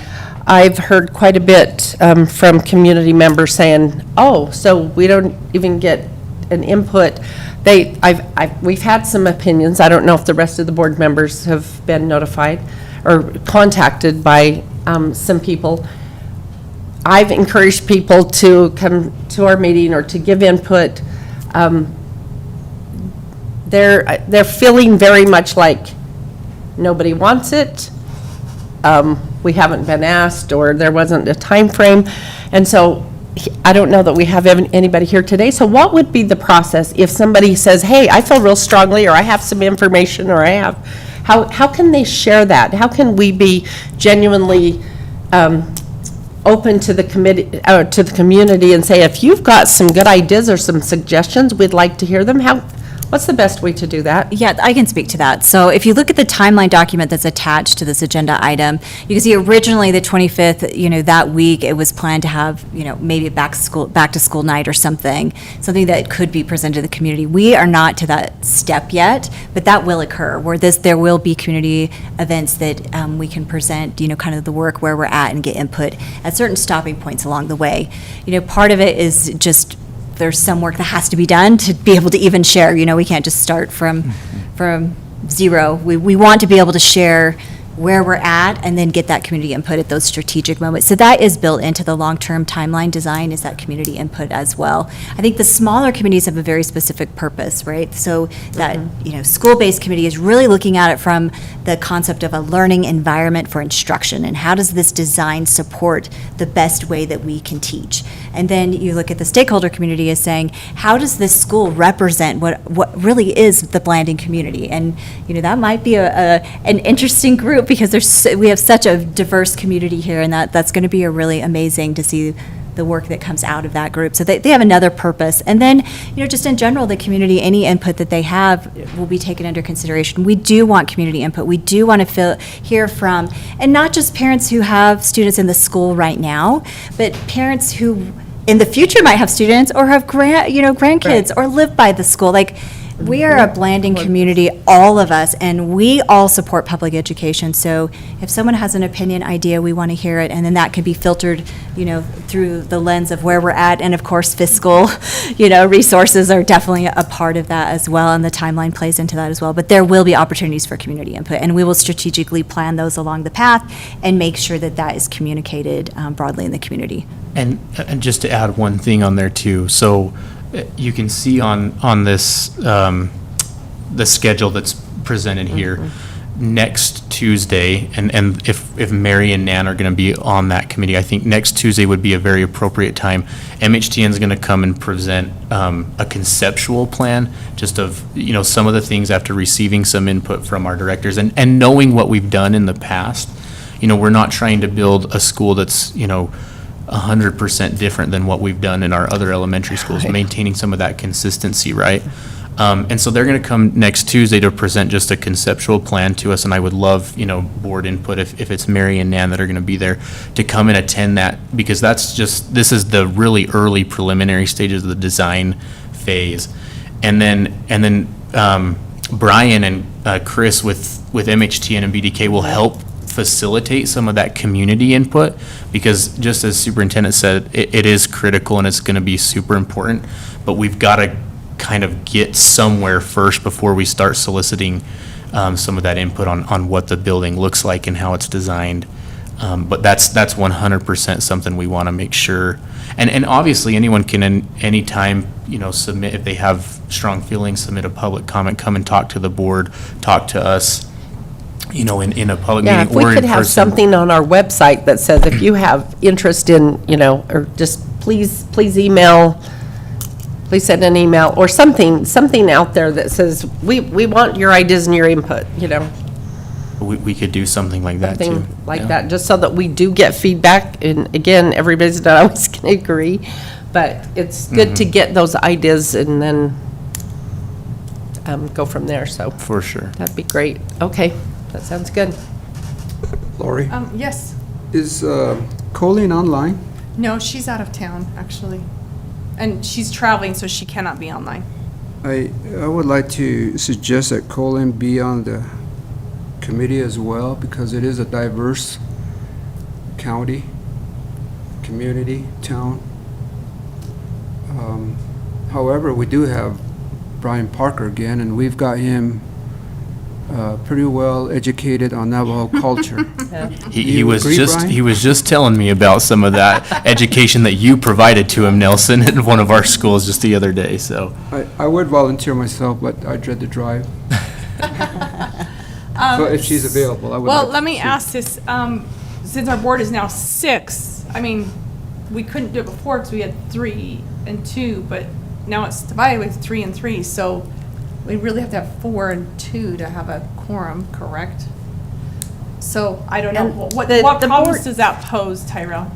I've heard quite a bit from community members saying, oh, so we don't even get an input. We've had some opinions. I don't know if the rest of the board members have been notified or contacted by some people. I've encouraged people to come to our meeting or to give input. They're feeling very much like nobody wants it. We haven't been asked, or there wasn't a time frame, and so I don't know that we have anybody here today. So what would be the process if somebody says, "Hey, I feel real strongly," or "I have some information," or "I have," how can they share that? How can we be genuinely open to the community and say, if you've got some good ideas or some suggestions, we'd like to hear them? What's the best way to do that? Yeah, I can speak to that. So if you look at the timeline document that's attached to this agenda item, you can see originally the 25th, that week, it was planned to have, maybe a back to school night or something that could be presented to the community. We are not to that step yet, but that will occur, where there will be community events that we can present, kind of the work where we're at and get input at certain stopping points along the way. Part of it is just there's some work that has to be done to be able to even share. We can't just start from zero. We want to be able to share where we're at and then get that community input at those strategic moments. So that is built into the long-term timeline design, is that community input as well. I think the smaller committees have a very specific purpose, right? So that, school-based committee is really looking at it from the concept of a learning environment for instruction, and how does this design support the best way that we can teach? And then you look at the stakeholder community as saying, how does this school represent what really is the Blanding community? And, that might be an interesting group, because we have such a diverse community here, and that's going to be a really amazing to see the work that comes out of that group. So they have another purpose. And then, just in general, the community, any input that they have will be taken under consideration. We do want community input. We do want to hear from, and not just parents who have students in the school right now, but parents who in the future might have students or have grandkids or live by the school. We are a Blanding community, all of us, and we all support public education. So if someone has an opinion, idea, we want to hear it, and then that could be filtered, through the lens of where we're at, and of course, fiscal, resources are definitely a part of that as well, and the timeline plays into that as well. But there will be opportunities for community input, and we will strategically plan those along the path and make sure that that is communicated broadly in the community. And just to add one thing on there too, so you can see on this, the schedule that's presented here, next Tuesday, and if Mary and Nan are going to be on that committee, I think next Tuesday would be a very appropriate time. MHTN is going to come and present a conceptual plan, just of, some of the things after receiving some input from our directors and knowing what we've done in the past. We're not trying to build a school that's, 100% different than what we've done in our other elementary schools, maintaining some of that consistency, right? And so they're going to come next Tuesday to present just a conceptual plan to us, and I would love, board input if it's Mary and Nan that are going to be there to come and attend that, because this is the really early preliminary stages of the design phase. And then Brian and Chris with MHTN and BDK will help facilitate some of that community input, because just as superintendent said, it is critical and it's going to be super important, but we've got to kind of get somewhere first before we start soliciting some of that input on what the building looks like and how it's designed. But that's 100% something we want to make sure. And obviously anyone can anytime, submit, if they have strong feelings, submit a public comment, come and talk to the board, talk to us, in a public meeting or in person. Yeah, if we could have something on our website that says, if you have interest in, or just please email, please send an email, or something out there that says, we want your ideas and your input, We could do something like that too. Something like that, just so that we do get feedback. And again, everybody's not always going to agree, but it's good to get those ideas and then go from there, so. For sure. That'd be great. Okay, that sounds good. Lori, Yes. is Colleen online? No, she's out of town, actually. And she's traveling, so she cannot be online. I would like to suggest that Colleen be on the committee as well, because it is a diverse county, community, town. However, we do have Brian Parker again, and we've got him pretty well educated on Navajo culture. He was agree, just Brian? he was just telling me about some of that education that you provided to him, Nelson, in one of our schools just the other day. So I would volunteer myself, but I dread the drive. So if she's available, I would. Well, like let to me see. ask this, since our board is now 6, we couldn't do it before because we had 3 and 2, but now it's divided with 3 and 3, so we really have to have 4 and 2 to have a quorum, correct? So I don't know, And what the problems board- does that pose, Tyrell?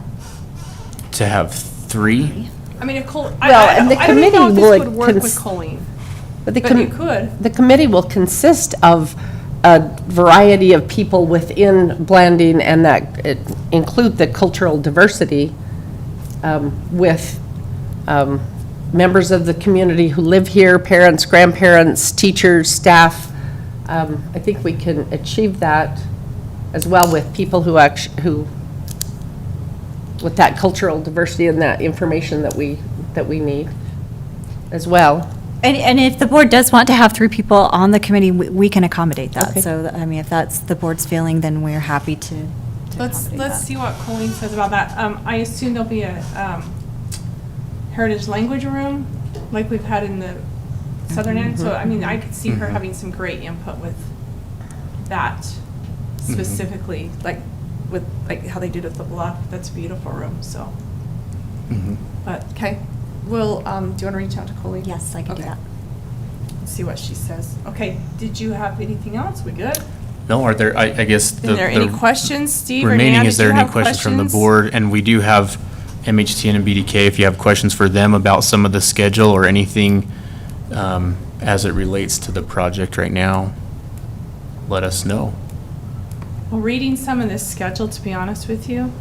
to have 3. If Col, Well, and the I don't even know if committee this would work with would Colleen. But the But you could. The committee will consist of a variety of people within Blanding, and that include the cultural diversity with members of the community who live here, parents, grandparents, teachers, staff. I think we can achieve that as well with people who with that cultural diversity and that information that we need as well. And if the board does want to have 3 people on the committee, we can accommodate that. Okay. So, I mean, if that's the board's feeling, then we're happy to Let's accommodate that. see what Colleen says about that. I assume there'll be a heritage language room like we've had in the southern end. So, I mean, I could see her having some great input with that specifically, like with like how they did with the bluff. That's a beautiful room. So, but okay, we'll. Do you want to reach out to Colleen? Yes, I can do that. Let's see what she says. Okay. Did you have anything else? We good? No, are there, I guess. Is there any questions, Steve or remaining, Nan, is did there you any have questions from the board? And we do have MHTN and BDK, if you have questions for them about some of the schedule or anything as it relates to the project right now, let us know. Well, reading some of this schedule, to be honest with you,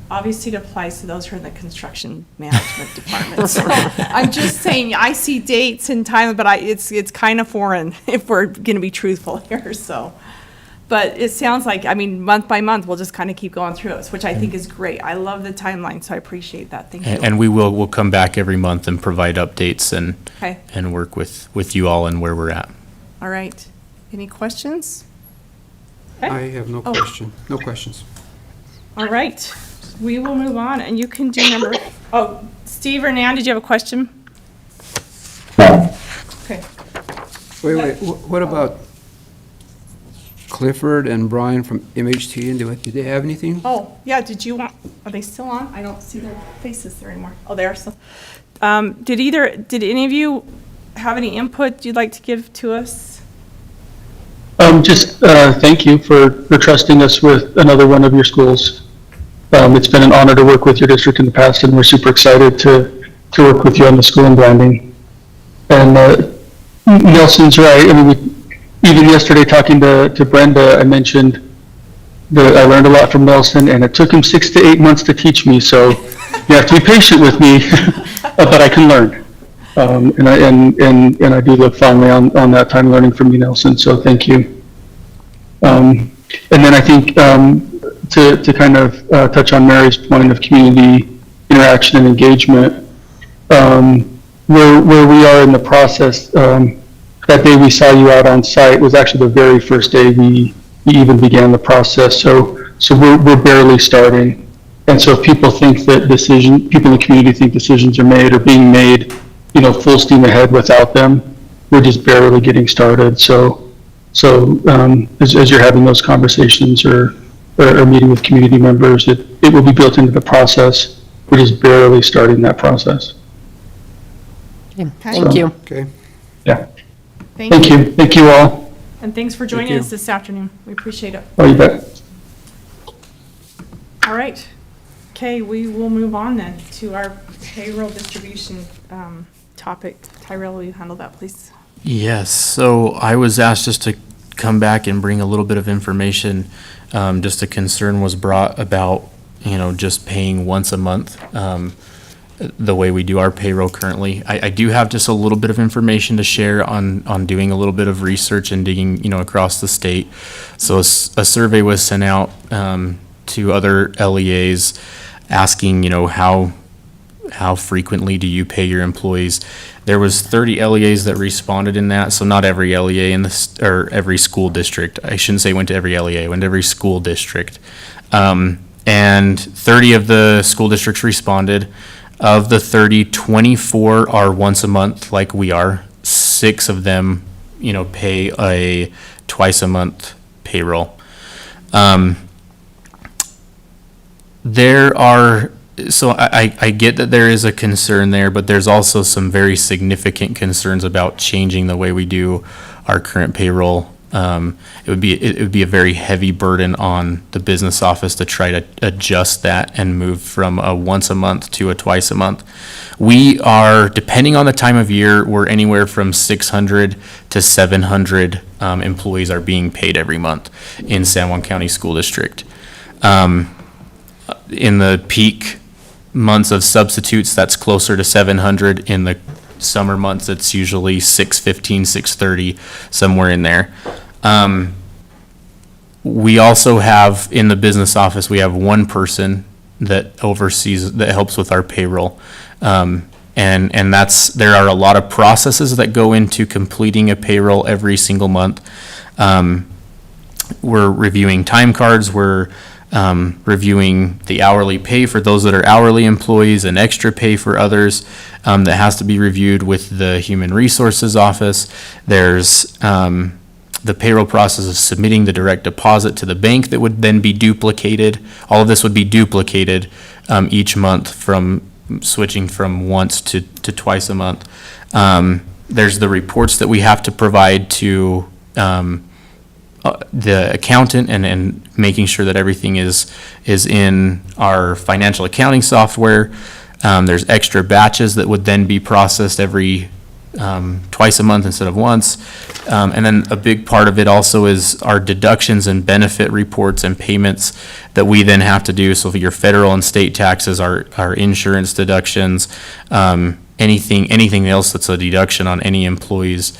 obviously it applies to those who are in the construction management department. So I'm just saying, I see dates and time, but it's kind of foreign if we're going to be truthful here. So, but it sounds like, I mean, month by month, we'll just kind of keep going through it, which I think is great. I love the timeline, so I appreciate that. Thank you. And we'll come back every month and provide updates Okay. and work with you all and where we're at. All right. Any questions? I have no question, no questions. All right. We will move on, and you can do number, oh, Steve or Nan, did you have a question? No. Okay. Wait, what about Clifford and Brian from MHT, and do they have anything? Oh, yeah, did you want, are they still on? I don't see their faces there anymore. Oh, they are still. Did any of you have any input you'd like to give to us? Just thank you for trusting us with another one of your schools. It's been an honor to work with your district in the past, and we're super excited to work with you on the school in Blanding. And Nelson's right. I mean, even yesterday talking to Brenda, I mentioned that I learned a lot from Nelson, and it took him 6 to 8 months to teach me. So you have to be patient with me, but I can learn. And I do look fondly on that time learning from you, Nelson. So thank you. And then I think to kind of touch on Mary's point of community interaction and engagement, where we are in the process. That day we saw you out on site was actually the very first day we even began the process. So we're barely starting. And so if people think that people in the community think decisions are made or being made, full steam ahead without them, we're just barely getting started. So as you're having those conversations or meeting with community members, it will be built into the process. We're just barely starting that process. Okay, thank you. Okay. Yeah. Thank you. Thank you all. And thanks for joining you. us this afternoon. We appreciate it. Oh, you bet. All right. Okay, we will move on then to our payroll distribution topic. Tyrell, will you handle that, please? Yes, so I was asked just to come back and bring a little bit of information. Just a concern was brought about, just paying once a month, the way we do our payroll currently. I do have just a little bit of information to share on doing a little bit of research and digging, across the state. So a survey was sent out to other LEAs asking, how frequently do you pay your employees? There was 30 LEAs that responded in that, so not every LEA or every school district. I shouldn't say went to every LEA, went to every school district. And 30 of the school districts responded. Of the 30, 24 are once a month like we are. 6 of them, pay a twice a month payroll. So I get that there is a concern there, but there's also some very significant concerns about changing the way we do our current payroll It would be a very heavy burden on the business office to try to adjust that and move from a once a month to a twice a month. We are, depending on the time of year, we're anywhere from 600 to 700 employees are being paid every month in San Juan County School District. In the peak months of substitutes, that's closer to 700. In the summer months, it's usually 615, 630, somewhere in there. We also have, in the business office, we have one person that oversees, that helps with our payroll. And there are a lot of processes that go into completing a payroll every single month. We're reviewing time cards, we're reviewing the hourly pay for those that are hourly employees and extra pay for others that has to be reviewed with the Human Resources Office. There's the payroll process of submitting the direct deposit to the bank that would then be duplicated. All of this would be duplicated each month, from switching from once to twice a month. There's the reports that we have to provide to the accountant and making sure that everything is in our financial accounting software. There's extra batches that would then be processed every twice a month instead of once. And then a big part of it also is our deductions and benefit reports and payments that we then have to do. So for your federal and state taxes, our insurance deductions, anything else that's a deduction on any employee's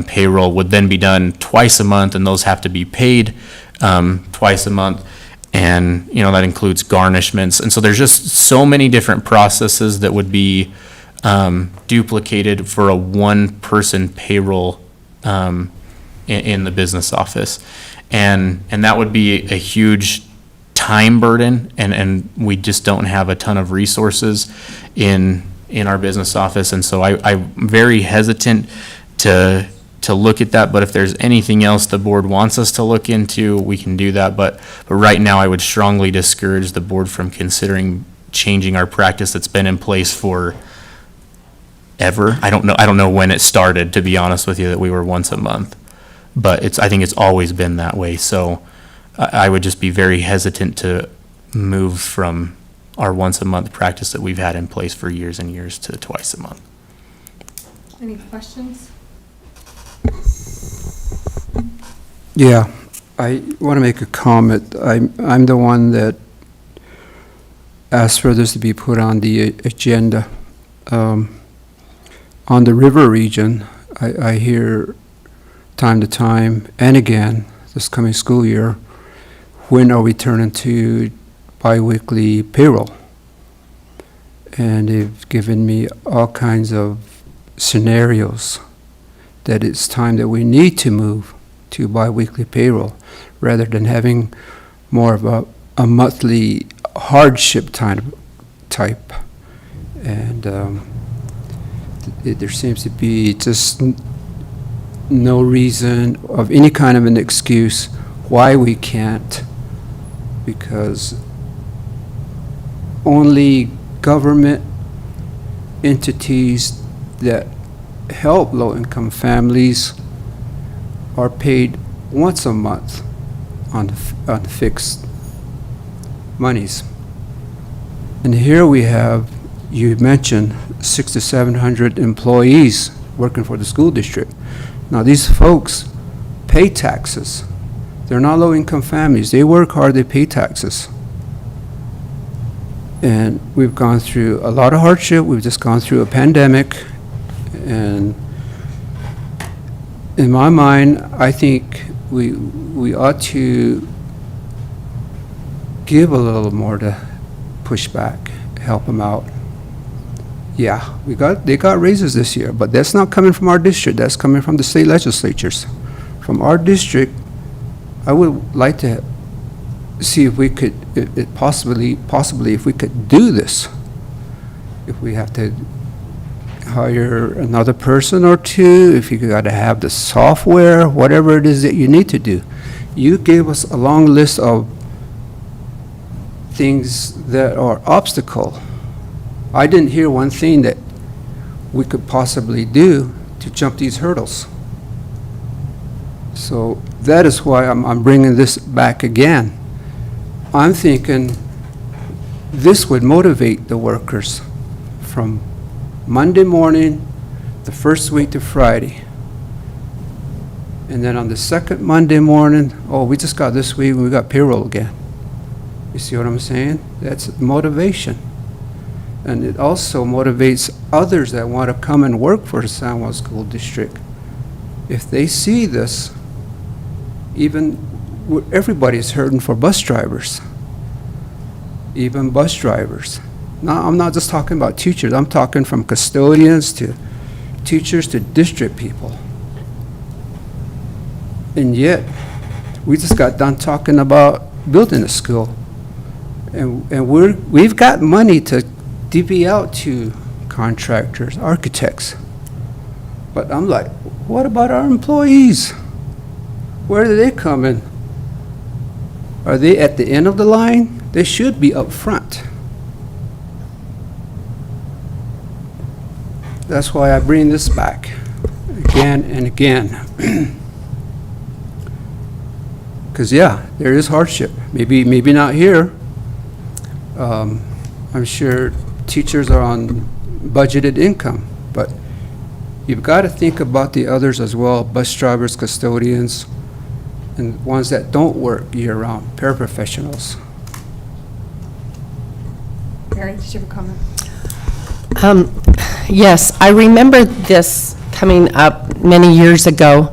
payroll would then be done twice a month, and those have to be paid twice a month. And, that includes garnishments. And so there's just so many different processes that would be duplicated for a one-person payroll in the business office. And that would be a huge time burden, and we just don't have a ton of resources in our business office. And so I'm very hesitant to look at that, but if there's anything else the board wants us to look into, we can do that. But right now, I would strongly discourage the board from considering changing our practice that's been in place for ever. I don't know when it started, to be honest with you, that we were once a month, but I think it's always been that way. So I would just be very hesitant to move from our once a month practice that we've had in place for years and years to twice a month. Any questions? Yeah, I want to make a comment. I'm the one that asked for this to be put on the agenda. On the river region, I hear time to time and again this coming school year, when are we turning to biweekly payroll? And they've given me all kinds of scenarios that it's time that we need to move to biweekly payroll rather than having more of a monthly hardship type. And there seems to be just no reason of any kind of an excuse why we can't, because only government entities that help low-income families are paid once a month on fixed monies. And here we have, you mentioned, 600 to 700 employees working for the school district. Now, these folks pay taxes. They're not low-income families. They work hard, they pay taxes. And we've gone through a lot of hardship. We've just gone through a pandemic. And in my mind, I think we ought to give a little more to push back, help them out. Yeah, they got raises this year, but that's not coming from our district. That's coming from the state legislatures. From our district, I would like to see if we could, possibly if we could do this. If we have to hire another person or two, if you got to have the software, whatever it is that you need to do. You gave us a long list of things that are obstacle. I didn't hear one thing that we could possibly do to jump these hurdles. So that is why I'm bringing this back again. I'm thinking this would motivate the workers from Monday morning, the first week to Friday. And then on the second Monday morning, oh, we just got this week, we got payroll again. You see what I'm saying? That's motivation. And it also motivates others that want to come and work for the San Juan School District. If they see this, everybody's hurting for bus drivers. Even bus drivers. Now, I'm not just talking about teachers, I'm talking from custodians to teachers to district people. And yet, we just got done talking about building a school. And we've got money to divvy out to contractors, architects. But I'm like, what about our employees? Where do they come in? Are they at the end of the line? They should be up front. That's why I bring this back again and again. Because, yeah, there is hardship. Maybe not here. I'm sure teachers are on budgeted income, but you've got to think about the others as well, bus drivers, custodians, and ones that don't work year-round, paraprofessionals. Mary, did you have a comment? Yes, I remember this coming up many years ago.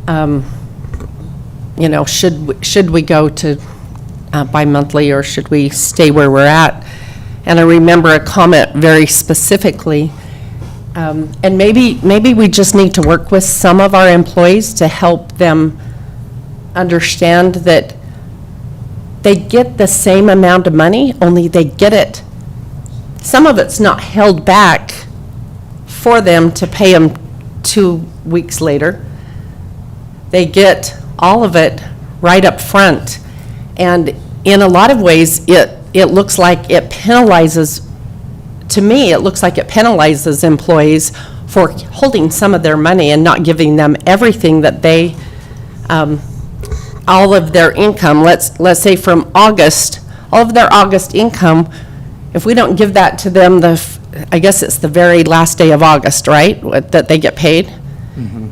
You know, should we go to bi-monthly or should we stay where we're at? And I remember a comment very specifically. And maybe we just need to work with some of our employees to help them understand that they get the same amount of money, only they get it. Some of it's not held back for them to pay them 2 weeks later. They get all of it right up front. And in a lot of ways, it looks like it penalizes, to me, it looks like it penalizes employees for holding some of their money and not giving them everything that they, all of their income, let's say from August, all of their August income, if we don't give that to them, I guess it's the very last day of August, right, that they get paid? Mm-hmm.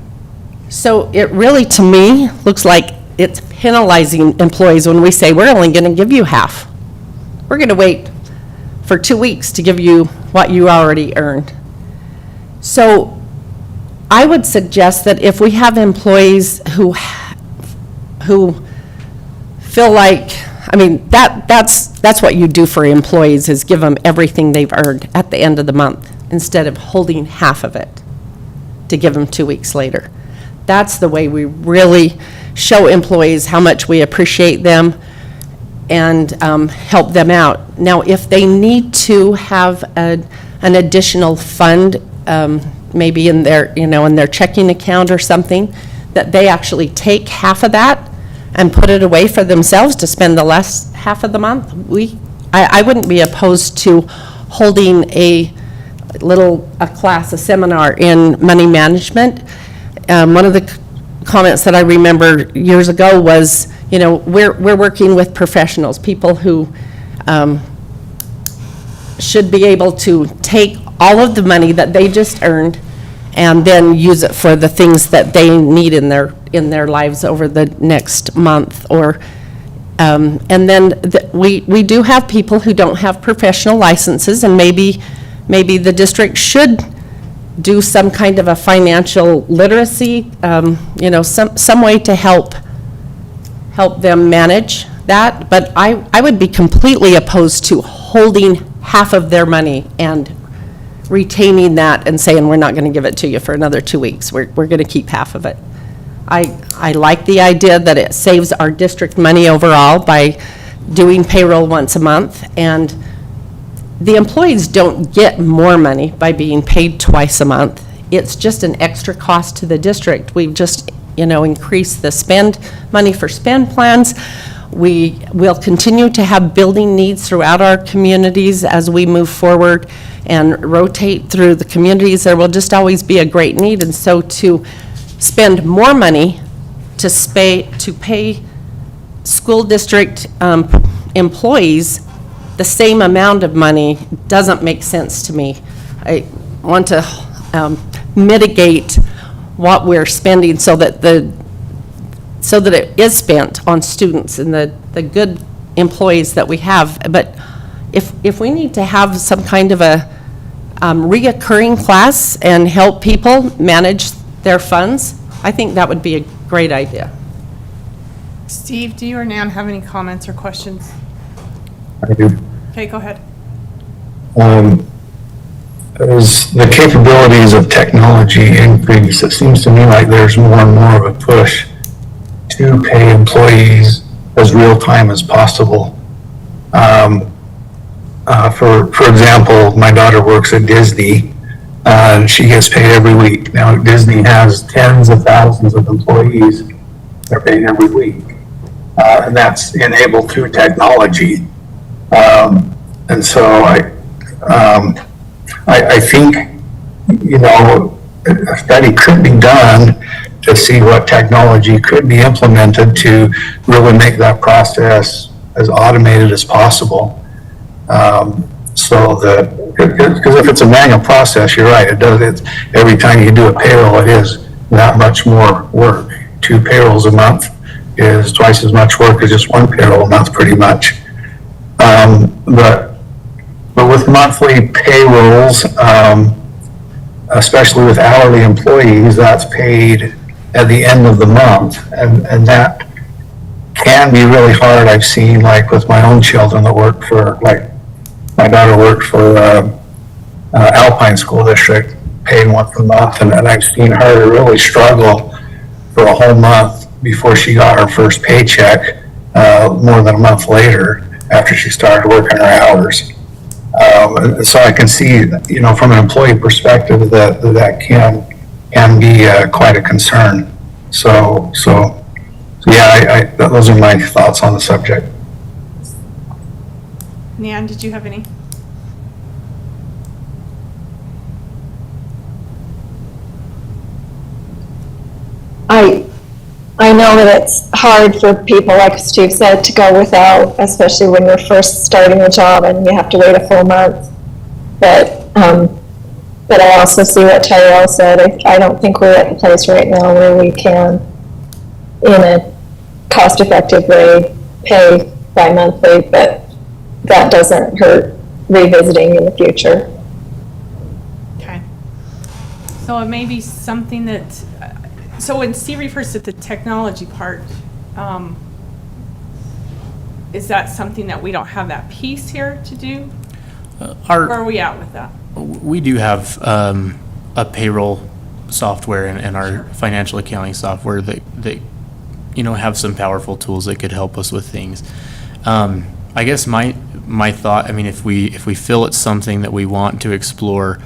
So it really, to me, looks like it's penalizing employees when we say, we're only going to give you half. We're going to wait for 2 weeks to give you what you already earned. So I would suggest that if we have employees who feel like, I mean, that's what you do for employees, is give them everything they've earned at the end of the month instead of holding half of it to give them 2 weeks later. That's the way we really show employees how much we appreciate them and help them out. Now, if they need to have an additional fund, maybe in their, in their checking account or something, that they actually take half of that and put it away for themselves to spend the last half of the month, I wouldn't be opposed to holding a class, a seminar in money management. One of the comments that I remember years ago was, we're working with professionals, people who should be able to take all of the money that they just earned and then use it for the things that they need in their lives over the next month. Or and then we do have people who don't have professional licenses, and maybe the district should do some kind of a financial literacy, some way to help them manage that. But I would be completely opposed to holding half of their money and retaining that and saying, we're not going to give it to you for another 2 weeks. We're going to keep half of it. I like the idea that it saves our district money overall by doing payroll once a month, and the employees don't get more money by being paid twice a month. It's just an extra cost to the district. We've just, increased the money for spend plans. We will continue to have building needs throughout our communities as we move forward and rotate through the communities. There will just always be a great need, and so to spend more money to pay school district employees the same amount of money doesn't make sense to me. I want to mitigate what we're spending so that it is spent on students and the good employees that we have. But if we need to have some kind of a reoccurring class and help people manage their funds, I think that would be a great idea. Steve, do you or Nan have any comments or questions? I do. Okay, go ahead. As the capabilities of technology increase, it seems to me like there's more and more of a push to pay employees as real time as possible. For example, my daughter works at Disney, and she gets paid every week. Now, Disney has tens of thousands of employees. They're paid every week. And that's enabled through technology. And so I think, a study could be done to see what technology could be implemented to really make that process as automated as possible. Because if it's a manual process, you're right, every time you do a payroll, it is that much more work. 2 payrolls a month is twice as much work as just 1 payroll a month, pretty much. But with monthly payrolls, especially with hourly employees, that's paid at the end of the month, and that can be really hard. I've seen, like with my own children that work for, like my daughter worked for Alpine School District, paid once a month, and I've seen her really struggle for a whole month before she got her first paycheck, more than a month later after she started working her hours. So I can see, from an employee perspective, that can be quite a concern. So yeah, those are my thoughts on the subject. Nan, did you have any? I know that it's hard for people, like Steve said, to go without, especially when you're first starting a job and you have to wait a full month. But I also see what Tyrell said. I don't think we're at a place right now where we can, in a cost-effective way, pay bi-monthly, but that doesn't hurt revisiting in the future. Okay. So it may be something that, so when Steve refers to the technology part, is that something that we don't have that piece here to do? Where are we at with that? We do have a payroll software and our financial accounting software that have some powerful tools that could help us with things. I guess my thought, if we feel it's something that we want to explore,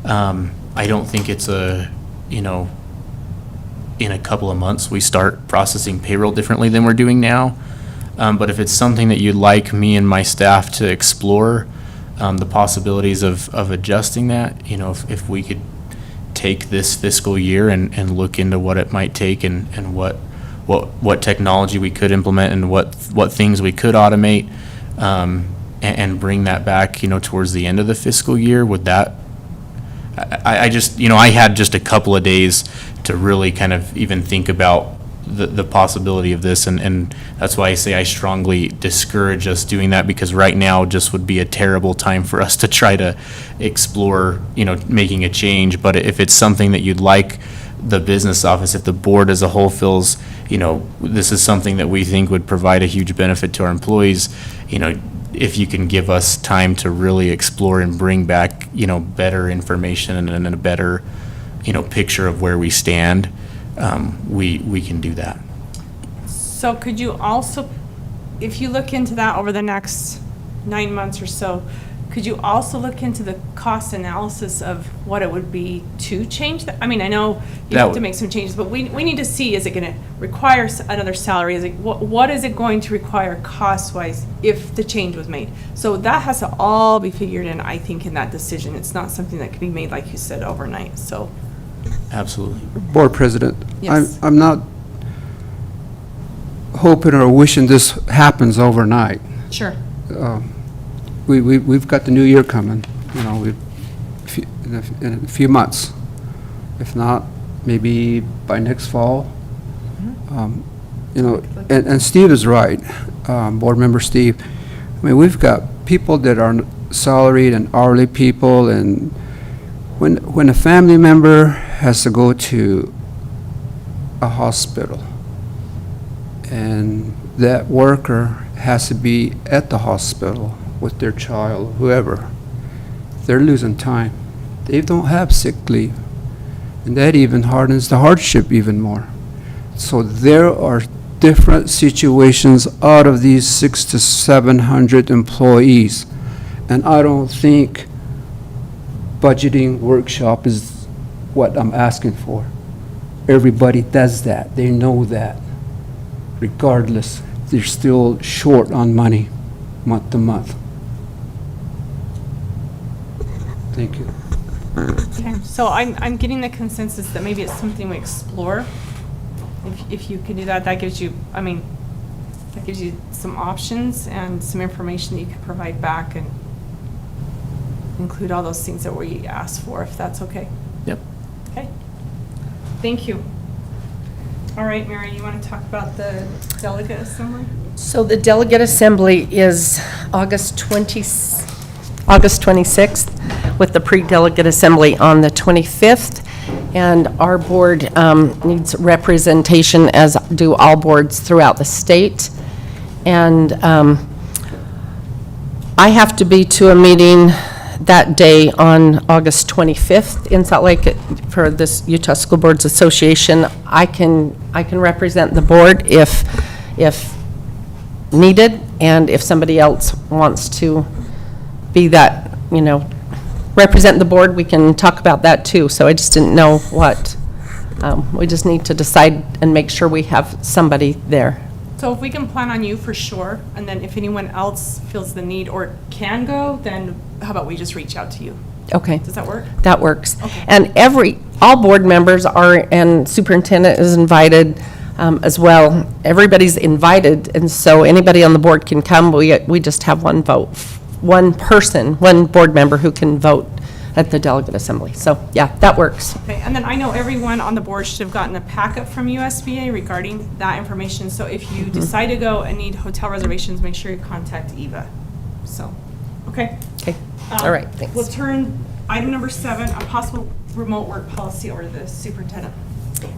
I don't think it's in a couple of months we start processing payroll differently than we're doing now. But if it's something that you'd like me and my staff to explore, the possibilities of adjusting that, if we could take this fiscal year and look into what it might take and what technology we could implement and what things we could automate, and bring that back, towards the end of the fiscal year, would that, I just, I had just a couple of days to really kind of even think about the possibility of this, and that's why I say I strongly discourage us doing that, because right now just would be a terrible time for us to try to explore, making a change. But if it's something that you'd like the business office, if the board as a whole feels, this is something that we think would provide a huge benefit to our employees, if you can give us time to really explore and bring back, better information and a better, picture of where we stand, we can do that. So could you also, if you look into that over the next 9 months or so, could you also look into the cost analysis of what it would be to change that? I know you have to make some changes, but we need to see, is it going to require another salary? Is it, what is it going to require cost-wise if the change was made? So that has to all be figured in, I think, in that decision. It's not something that can be made, like you said, overnight, so. Absolutely. Board President, Yes. I'm not hoping or wishing this happens overnight. Sure. We've got the new year coming, you know, in a few months. If not, maybe by next fall. You know, and Steve is right, Board Member Steve. I mean, we've got people that are salaried and hourly people, and when a family member has to go to a hospital, and that worker has to be at the hospital with their child, whoever, they're losing time. They don't have sick leave, and that even hardens the hardship even more. So there are different situations out of these 600 to 700 employees, and I don't think budgeting workshop is what I'm asking for. Everybody does that. They know that. Regardless, they're still short on money month to month. Thank you. Okay, so I'm getting the consensus that maybe it's something we explore. If you can do that, that gives you, I mean, that gives you some options and some information that you can provide back and include all those things that we asked for, if that's okay. Yep. Okay. Thank you. All right, Mary, you want to talk about the delegate assembly? So the delegate assembly is August 26th, with the pre-delegate assembly on the 25th. And our board needs representation, as do all boards throughout the state. And I have to be to a meeting that day on August 25th in Salt Lake for this Utah School Boards Association. I can represent the board if needed, and if somebody else wants to be that, you know, represent the board, we can talk about that too. So I just didn't know what, we just need to decide and make sure we have somebody there. So if we can plan on you for sure, and then if anyone else feels the need or can go, then how about we just reach out to you? Okay. Does that work? That works. Okay. And all board members are, and superintendent is invited as well. Everybody's invited, and so anybody on the board can come. We just have one vote, one board member who can vote at the delegate assembly. So yeah, that works. Okay, and then I know everyone on the board should have gotten a packet from USBA regarding that information. So if you decide to go and need hotel reservations, make sure you contact Eva. So, okay. Okay. All right, thanks. We'll turn item number 7, a possible remote work policy, over to the superintendent.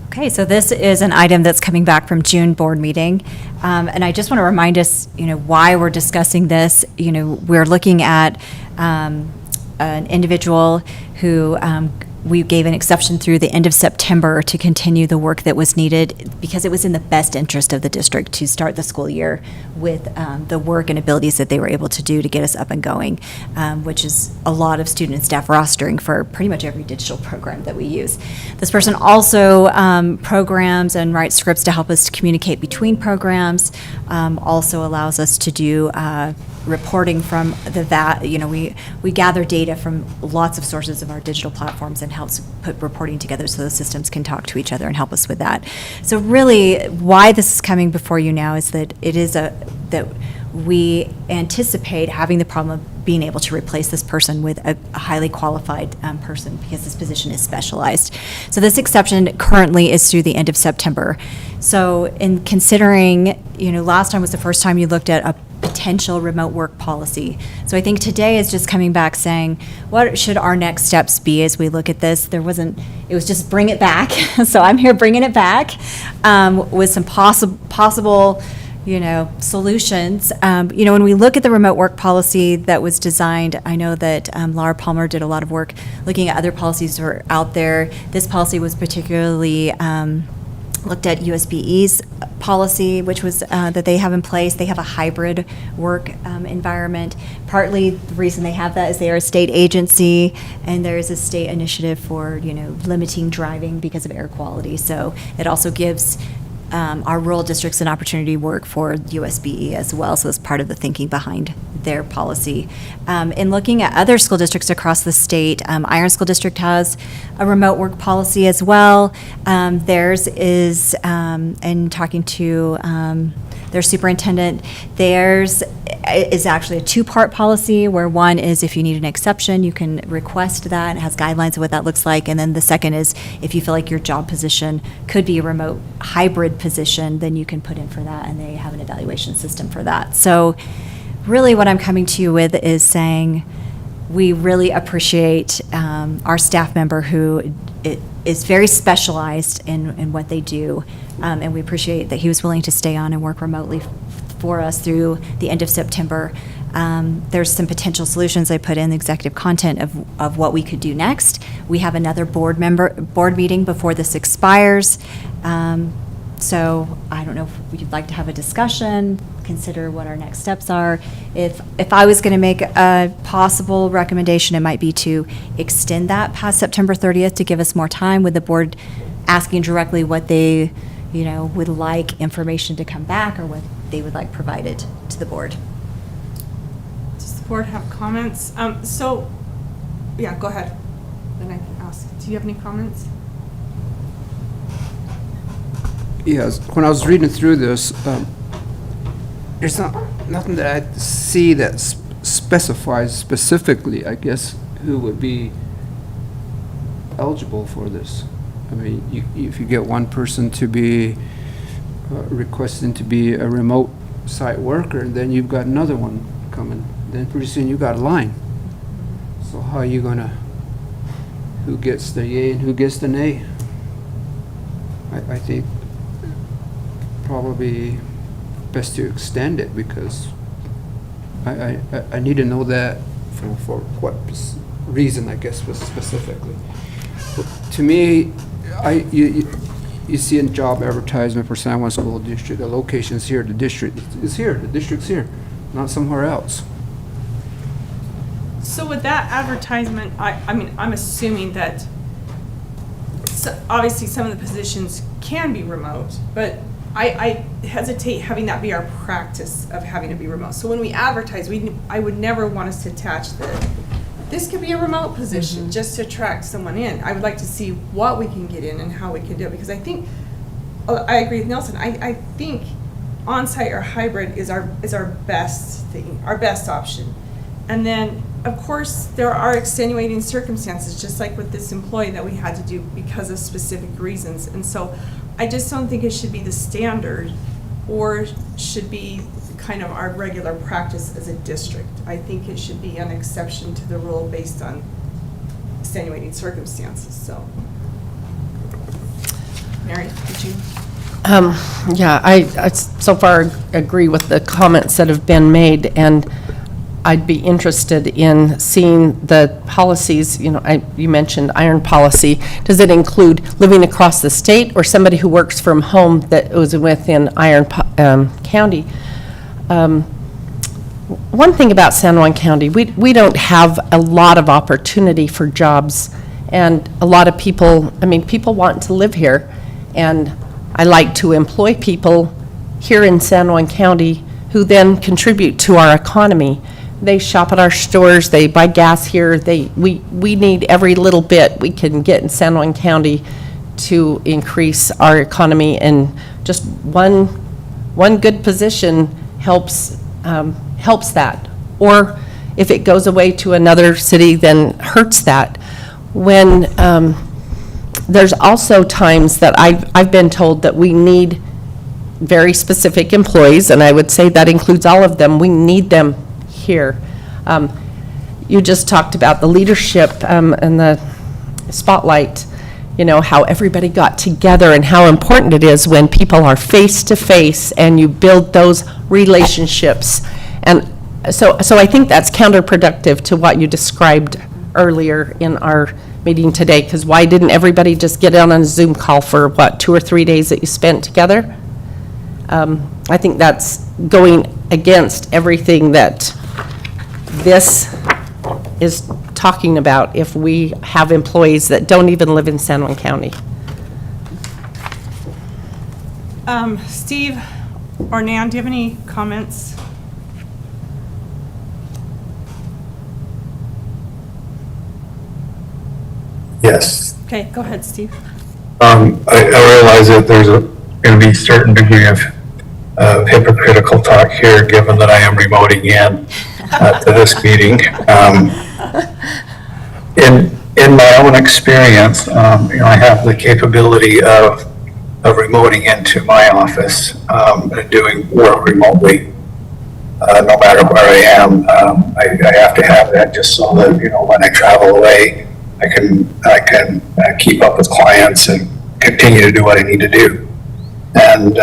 Okay, so this is an item that's coming back from June board meeting. And I just want to remind us, why we're discussing this. We're looking at an individual who we gave an exception through the end of September to continue the work that was needed because it was in the best interest of the district to start the school year with the work and abilities that they were able to do to get us up and going, which is a lot of student and staff rostering for pretty much every digital program that we use. This person also programs and writes scripts to help us to communicate between programs, also allows us to do reporting from we gather data from lots of sources of our digital platforms and helps put reporting together so those systems can talk to each other and help us with that. So really, why this is coming before you now is that that we anticipate having the problem of being able to replace this person with a highly qualified person because this position is specialized. So this exception currently is through the end of September. So in considering, last time was the first time you looked at a potential remote work policy. So I think today is just coming back saying, what should our next steps be as we look at this? It was just bring it back. So I'm here bringing it back with some possible solutions. When we look at the remote work policy that was designed, I know that Laura Palmer did a lot of work looking at other policies that are out there. This policy was particularly looked at USBE's policy, which was that they have in place. They have a hybrid work environment. Partly the reason they have that is they are a state agency, and there is a state initiative for limiting driving because of air quality. So it also gives our rural districts an opportunity to work for USBE as well. So that's part of the thinking behind their policy. In looking at other school districts across the state, Iron School District has a remote work policy as well. Theirs is, and talking to their superintendent. Theirs is actually a two-part policy, where one is if you need an exception, you can request that. It has guidelines of what that looks like. And then the second is if you feel like your job position could be a remote hybrid position, then you can put in for that, and they have an evaluation system for that. So really what I'm coming to you with is saying we really appreciate our staff member who is very specialized in what they do, and we appreciate that he was willing to stay on and work remotely for us through the end of September. There's some potential solutions I put in the executive content of what we could do next. We have another board meeting before this expires. So I don't know if you'd like to have a discussion, consider what our next steps are. If I was going to make a possible recommendation, it might be to extend that past September 30th to give us more time, with the board asking directly what they, would like information to come back, or what they would like provided to the board. Does the board have comments? Yeah, go ahead. Then I can ask. Do you have any comments? Yes, when I was reading through this, there's nothing that I see that specifies specifically, I guess, who would be eligible for this. I mean, if you get one person to be requesting to be a remote site worker, and then you've got another one coming, then pretty soon you got a line. So how are you gonna, who gets the yay and who gets the nay? I think probably best to extend it, because I need to know that for what reason, I guess, specifically. But to me, you see a job advertisement for San Juan School District, the location's here, the district is here, the district's here, not somewhere else. So with that advertisement, I'm assuming that, obviously some of the positions can be remote, but I hesitate having that be our practice of having to be remote. So when we advertise, I would never want us to attach this could be a remote position just to attract someone in. I would like to see what we can get in and how we can do it, because I think, I agree with Nelson, I think on-site or hybrid is our best thing, our best option. And then, of course, there are extenuating circumstances, just like with this employee that we had to do because of specific reasons. And so I just don't think it should be the standard, or should be kind of our regular practice as a district. I think it should be an exception to the rule based on extenuating circumstances, so. Mary, did you? Yeah, I so far agree with the comments that have been made, and I'd be interested in seeing the policies. You mentioned iron policy. Does it include living across the state, or somebody who works from home that was within Iron County? One thing about San Juan County, we don't have a lot of opportunity for jobs, and a lot of people, people want to live here, and I like to employ people here in San Juan County who then contribute to our economy. They shop at our stores, they buy gas here, we need every little bit we can get in San Juan County to increase our economy, and just one good position helps that. Or if it goes away to another city, then hurts that. When there's also times that I've been told that we need very specific employees, and I would say that includes all of them. We need them here. You just talked about the leadership and the spotlight, how everybody got together and how important it is when people are face to face and you build those relationships. And so I think that's counterproductive to what you described earlier in our meeting today, because why didn't everybody just get on a Zoom call for 2 or 3 days that you spent together? I think that's going against everything that this is talking about if we have employees that don't even live in San Juan County. Steve or Nan, do you have any comments? Yes. Okay, go ahead, Steve. I realize that there's going to be a certain degree of hypocritical talk here, given that I am remoting in to this meeting. In my own experience, I have the capability of remoting into my office and doing work remotely, no matter where I am. I have to have that just so that, when I travel away, I can keep up with clients and continue to do what I need to do. And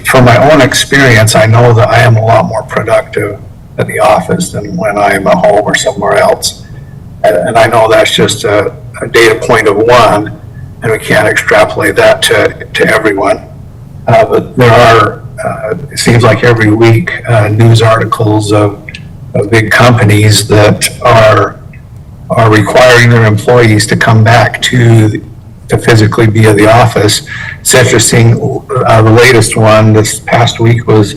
from my own experience, I know that I am a lot more productive at the office than when I'm at home or somewhere else. And I know that's just a data point of one, and we can't extrapolate that to everyone. But there are, it seems like every week, news articles of big companies that are requiring their employees to come back to physically be at the office. It's interesting, the latest one this past week was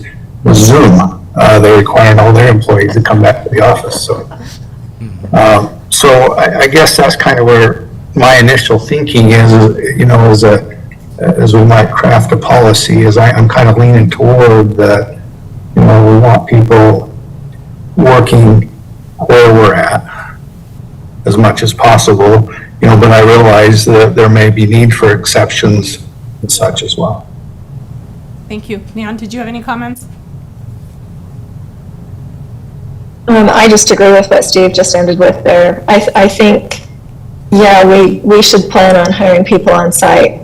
Zoom. They're requiring all their employees to come back to the office. So I guess that's kind of where my initial thinking is, as we might craft a policy, is I'm kind of leaning toward that, we want people working where we're at as much as possible, but I realize that there may be need for exceptions and such as well. Thank you. Neon, did you have any comments? I just agree with what Steve just ended with there. I think, we should plan on hiring people on site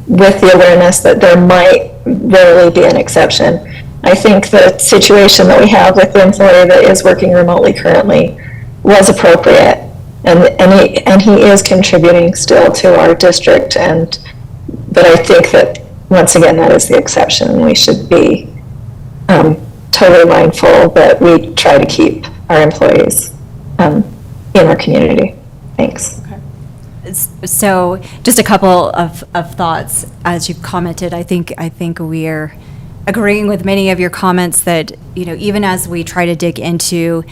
with the awareness that there might rarely be an exception. I think the situation that we have with the employee that is working remotely currently was appropriate, and he is contributing still to our district, but I think that, once again, that is the exception. We should be totally mindful that we try to keep our employees in our community. Thanks. So just a couple of thoughts as you've commented. I think we're agreeing with many of your comments that, even as we try to dig into,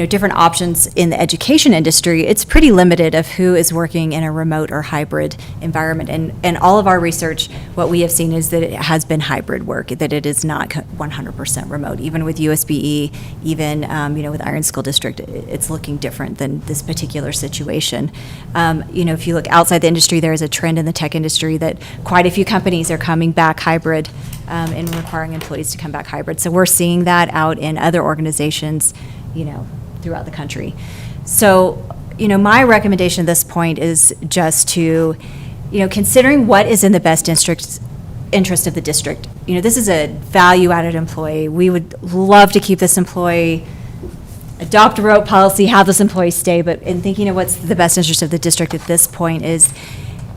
different options in the education industry, it's pretty limited of who is working in a remote or hybrid environment. And all of our research, what we have seen is that it has been hybrid work, that it is not 100% remote. Even with USBE, even, with Iron School District, it's looking different than this particular situation. If you look outside the industry, there is a trend in the tech industry that quite a few companies are coming back hybrid and requiring employees to come back hybrid. So we're seeing that out in other organizations, throughout the country. So, my recommendation at this point is just to, considering what is in the best interest of the district. This is a value-added employee. We would love to keep this employee, adopt a remote policy, have this employee stay, but in thinking of what's the best interest of the district at this point is,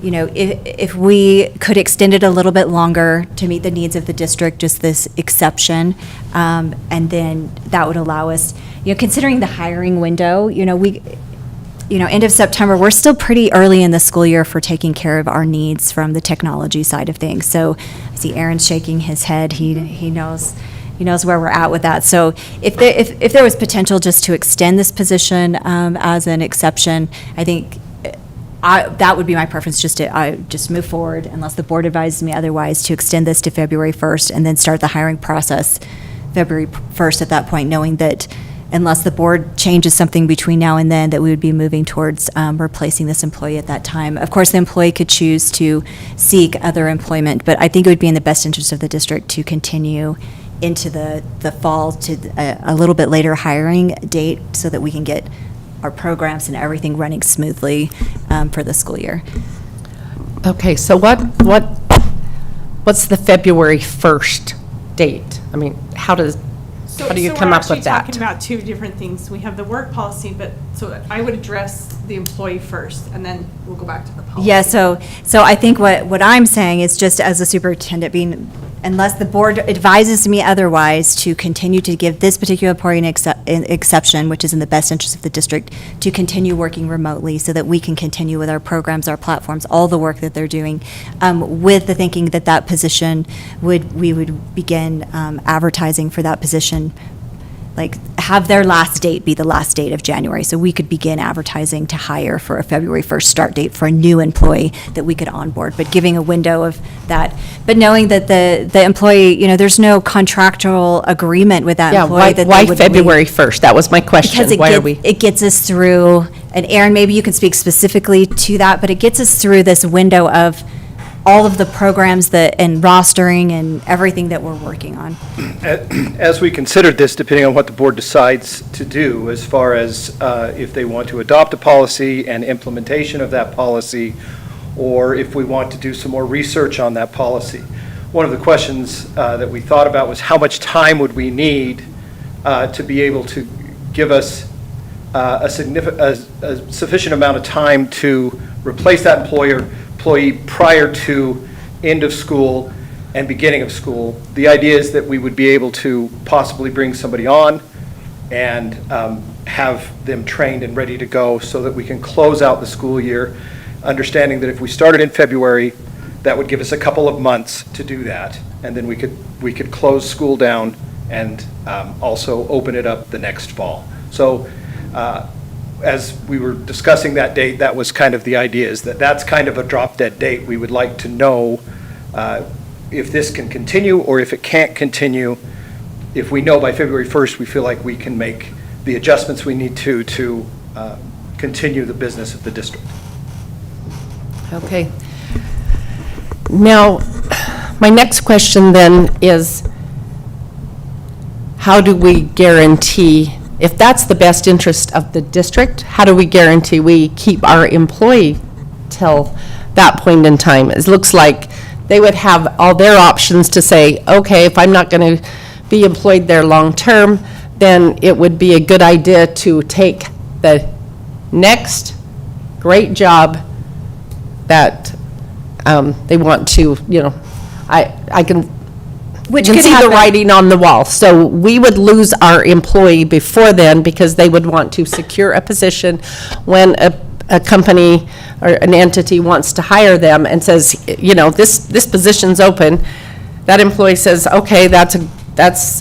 if we could extend it a little bit longer to meet the needs of the district, just this exception, and then that would allow us, considering the hiring window, end of September, we're still pretty early in the school year for taking care of our needs from the technology side of things. So I see Aaron shaking his head. He knows where we're at with that. So if there was potential just to extend this position as an exception, I think that would be my preference, just to move forward unless the board advises me otherwise, to extend this to February 1st and then start the hiring process February 1st at that point, knowing that unless the board changes something between now and then, that we would be moving towards replacing this employee at that time. Of course, the employee could choose to seek other employment, but I think it would be in the best interest of the district to continue into the fall to a little bit later hiring date so that we can get our programs and everything running smoothly for the school year. Okay, so what's the February 1st date? I mean, how do you come up with that? So we're actually talking about two different things. We have the work policy, so I would address the employee first, and then we'll go back to the policy. Yeah, so I think what I'm saying is, just as a superintendent, unless the board advises me otherwise, to continue to give this particular employee an exception, which is in the best interest of the district, to continue working remotely so that we can continue with our programs, our platforms, all the work that they're doing, with the thinking that position we would begin advertising for that position like, have their last date be the last date of January, so we could begin advertising to hire for a February 1st start date for a new employee that we could onboard, but giving a window of that, but knowing that the employee, you know, there's no contractual agreement with that Yeah, employee. that why they would February leave. 1st? That was my question. Because Why are we? it gets us through, and Aaron, maybe you can speak specifically to that, but it gets us through this window of all of the programs that, and rostering and everything that we're working on. As we considered this, depending on what the board decides to do, as far as if they want to adopt a policy and implementation of that policy, or if we want to do some more research on that policy. One of the questions that we thought about was how much time would we need to be able to give us a sufficient amount of time to replace that employee prior to end of school and beginning of school. The idea is that we would be able to possibly bring somebody on and have them trained and ready to go so that we can close out the school year, understanding that if we started in February, that would give us a couple of months to do that, and then we could close school down and also open it up the next fall. So as we were discussing that date, that was kind of the idea, is that that's kind of a drop dead date. We would like to know if this can continue or if it can't continue. If we know by February 1st, we feel like we can make the adjustments we need to continue the business of the district. Okay. Now, my next question then is, how do we guarantee, if that's the best interest of the district, how do we guarantee we keep our employee till that point in time? It looks like they would have all their options to say, okay, if I'm not going to be employed there long-term, then it would be a good idea to take the next great job that they want to, you know, I can Which you could can see the happen. writing on the wall. So we would lose our employee before then because they would want to secure a position when a company or an entity wants to hire them and says, you know, this position's open. That employee says, okay, that's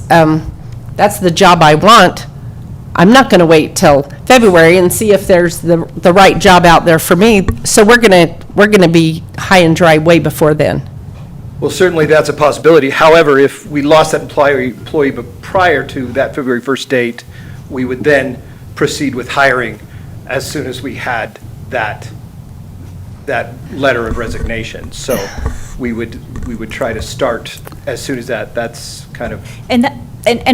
the job I want. I'm not going to wait till February and see if there's the right job out there for me. So we're going to be high and dry way before then. Well, certainly that's a possibility. However, if we lost that employee but prior to that February 1st date, we would then proceed with hiring as soon as we had that letter of resignation. So we would try to start as soon as that's kind of. And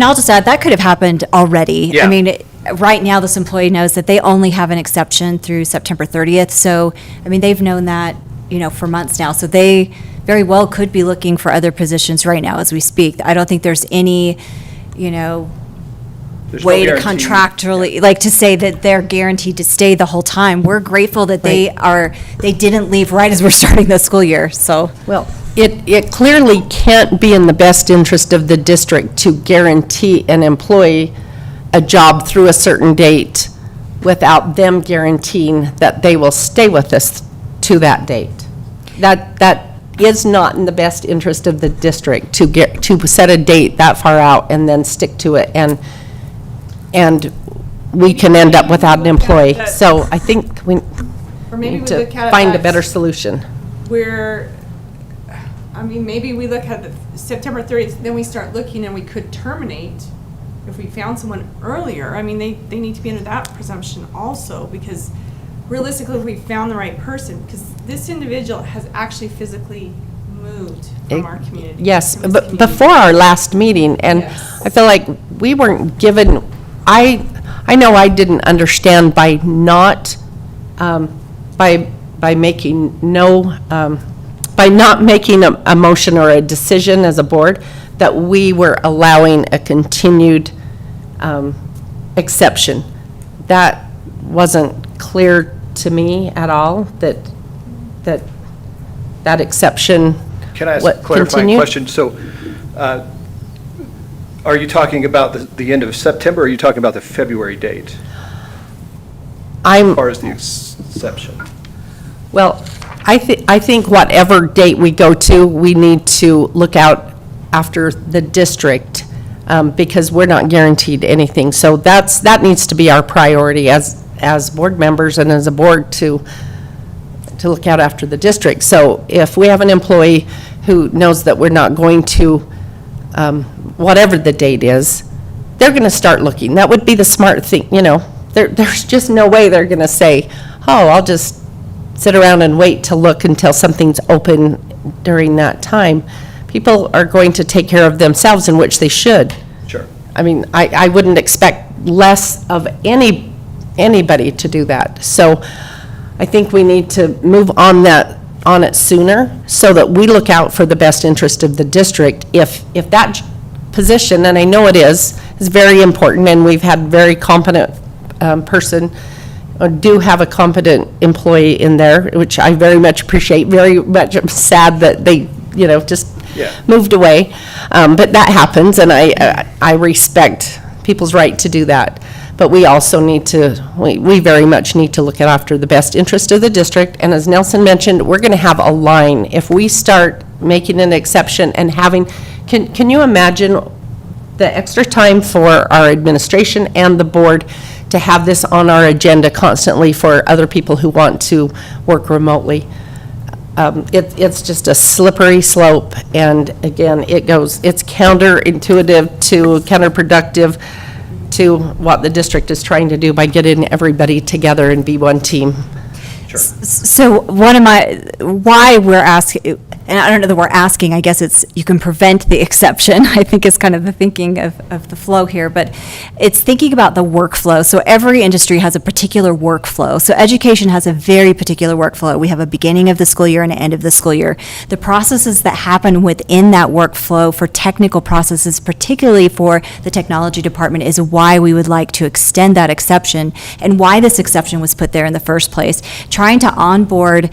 I'll just add, that could have happened already. Yeah. I mean, right now, this employee knows that they only have an exception through September 30th. So, I mean, they've known that, you know, for months now. So they very well could be looking for other positions right now as we speak. I don't think there's any, you know, There's no way to guarantee. contractually, like to say that they're guaranteed to stay the whole time. We're grateful that they didn't leave right as we're starting the school year, so. Well, it clearly can't be in the best interest of the district to guarantee an employee a job through a certain date without them guaranteeing that they will stay with us to that date. That is not in the best interest of the district to set a date that far out and then stick to it, and we can end up without an employee. So I think we Or maybe need we to look at it find a as better solution. Where, I mean, maybe we look at the September 30th, then we start looking and we could terminate if we found someone earlier. I mean, they need to be under that presumption also, because realistically, if we found the right person, because this individual has actually physically moved from our community. Yes, from this but community. before our last meeting, and Yes. I feel like we weren't given, I know I didn't understand by not, by making no, by not making a motion or a decision as a board, that we were allowing a continued exception. That wasn't clear to me at all, that exception. Can I ask what, a clarifying continue? question? So are you talking about the end of September, or are you talking about the February date as far as the exception? Well, I think whatever date we go to, we need to look out after the district because we're not guaranteed anything. So that needs to be our priority as board members and as a board to look out after the district. So if we have an employee who knows that we're not going to, whatever the date is, they're going to start looking. That would be the smart thing, There's just no way they're going to say, oh, I'll just sit around and wait to look until something's open during that time. People are going to take care of themselves, in which they should. Sure. I mean, I wouldn't expect less of anybody to do that. So I think we need to move on it sooner, so that we look out for the best interest of the district. If that position, and I know it is very important, and we've had very competent person, or do have a competent employee in there, which I very much appreciate. Very much I'm sad that they, just moved away. But that happens, and I respect people's right to do that. But we also we very much need to look after the best interest of the district. And as Nelson mentioned, we're going to have a line. If we start making an exception and can you imagine the extra time for our administration and the board to have this on our agenda constantly for other people who want to work remotely? It's just a slippery slope, and again, it's counterproductive to what the district is trying to do by getting everybody together and be one team. Sure. So why we're asking, and I don't know that we're asking, I guess it's, you can prevent the exception, I think is kind of the thinking of the flow here, but it's thinking about the workflow. So every industry has a particular workflow. So education has a very particular workflow. We have a beginning of the school year and an end of the school year. The processes that happen within that workflow for technical processes, particularly for the technology department, is why we would like to extend that exception, and why this exception was put there in the first place. Trying to onboard,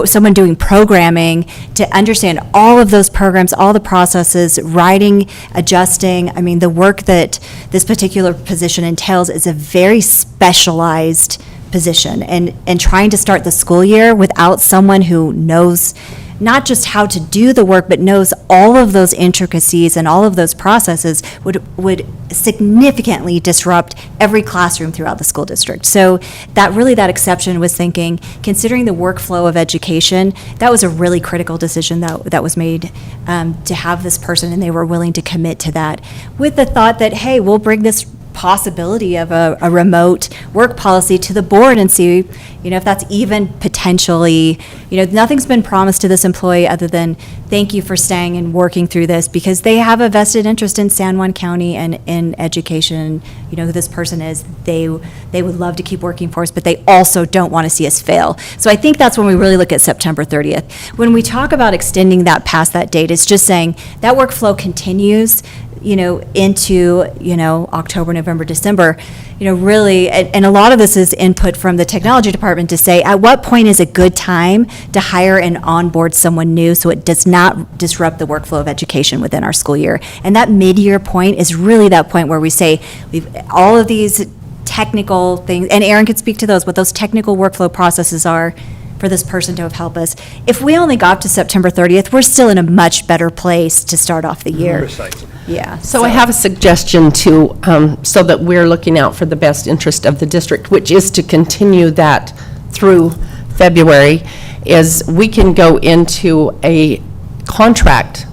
someone doing programming to understand all of those programs, all the processes, writing, adjusting. I mean, the work that this particular position entails is a very specialized position, and trying to start the school year without someone who knows not just how to do the work, but knows all of those intricacies and all of those processes would significantly disrupt every classroom throughout the school district. So that exception was thinking, considering the workflow of education, that was a really critical decision that was made to have this person, and they were willing to commit to that with the thought that, hey, we'll bring this possibility of a remote work policy to the board and see, if that's even potentially, nothing's been promised to this employee other than thank you for staying and working through this, because they have a vested interest in San Juan County and in education. Who this person is. They would love to keep working for us, but they also don't want to see us fail. So I think that's when we really look at September 30th. When we talk about extending that past that date, it's just saying that workflow continues into, October, November, December, really, and a lot of this is input from the technology department to say, at what point is a good time to hire and onboard someone new so it does not disrupt the workflow of education within our school year. And that mid-year point is really that point where we say, all of these technical things, and Aaron could speak to those, what those technical workflow processes are for this person to help us. If we only got to September 30th, we're still in a much better place to start off the year. Precisely. Yeah. So I have a suggestion too, so that we're looking out for the best interest of the district, which is to continue that through February, is we can go into a contract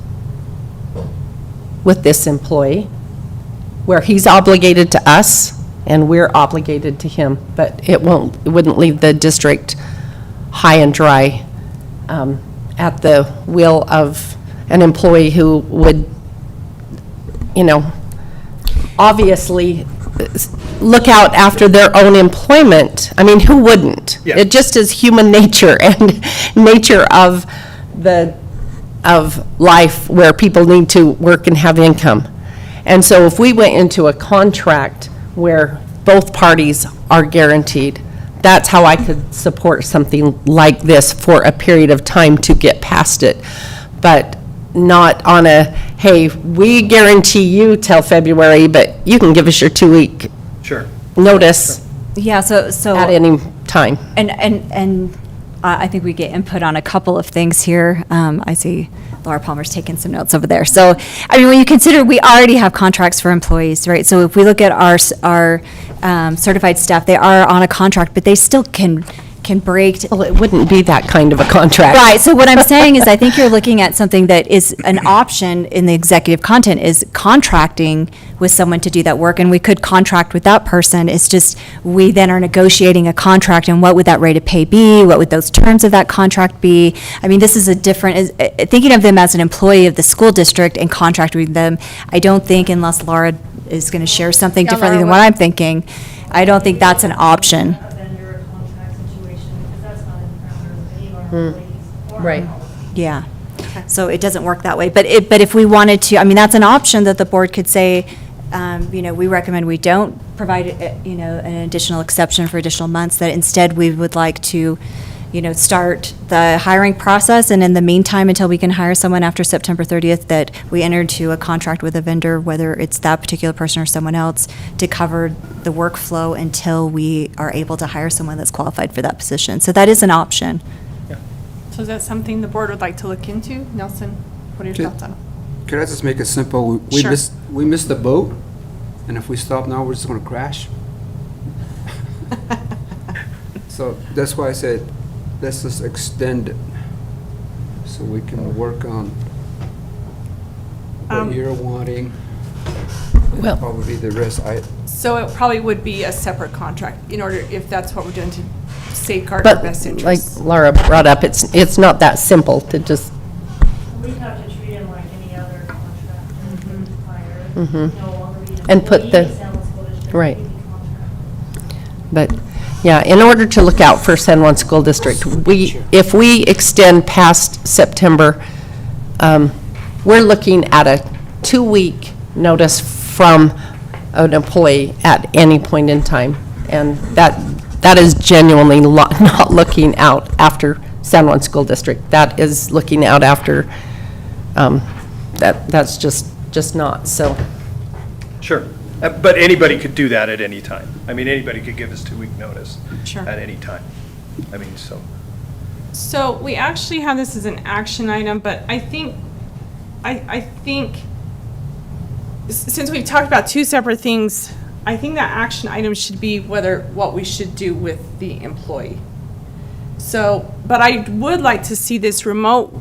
with this employee where he's obligated to us and we're obligated to him, but it wouldn't leave the district high and dry at the will of an employee who would, obviously look out after their own employment. I mean, who wouldn't? Yeah. It just is human nature and nature of life where people need to work and have income. And so if we went into a contract where both parties are guaranteed, that's how I could support something like this for a period of time to get past it. But not on a, hey, we guarantee you till February, but you can give us your 2-week Sure. notice Yeah, so at any time. And I think we get input on a couple of things here. I see Laura Palmer's taking some notes over there. So, I mean, when you consider we already have contracts for employees, right? So if we look at our certified staff, they are on a contract, but they still can break. Well, it wouldn't be that kind of a contract. Right, so what I'm saying is I think you're looking at something that is an option in the executive content is contracting with someone to do that work, and we could contract with that person. It's just, we then are negotiating a contract, and what would that rate of pay be? What would those terms of that contract be? I mean, this is a different, thinking of them as an employee of the school district and contracting with them, I don't think, unless Laura is going to share something Yeah, differently Laura, than what I'm thinking, I don't think that's an option. A vendor contract situation, because that's not in the parameters of any of our employees or our Right. policies. Yeah, so it doesn't work that way, but if we wanted to, I mean, that's an option that the board could say, you know, we recommend we don't provide, you know, an additional exception for additional months, that instead we would like to, you know, start the hiring process, and in the meantime, until we can hire someone after September 30th, that we enter into a contract with a vendor, whether it's that particular person or someone else, to cover the workflow until we are able to hire someone that's qualified for that position. So that is an option. So is that something the board would like to look into? Nelson, what are your Good. thoughts on it? Could I just make it simple? We Sure. missed the boat, and if we stop now, we're just gonna crash. So that's why I said, let's just extend it, so we can work on what you're wanting. Well- Probably the rest, So it probably would be a separate contract in order, if that's what we're doing to safeguard our But best like interests. Laura brought up, it's not that simple to just, We have to treat him like any other contract and hire. Mhm. No longer be an And put employee the- of San Luis School District, right. he'd be contract. but, yeah, in order to look out for San Juan School District, if we extend past September, we're looking at a 2-week notice from an employee at any point in time. And that is genuinely not looking out after San Juan School District. That is looking out after, that's just not, so. Sure. But anybody could do that at any time. I mean, anybody could give us 2-week notice Sure. at any time. I mean, so. So we actually have this as an action item, but I think, since we've talked about two separate things, I think that action item should be what we should do with the employee. So, but I would like to see this remote,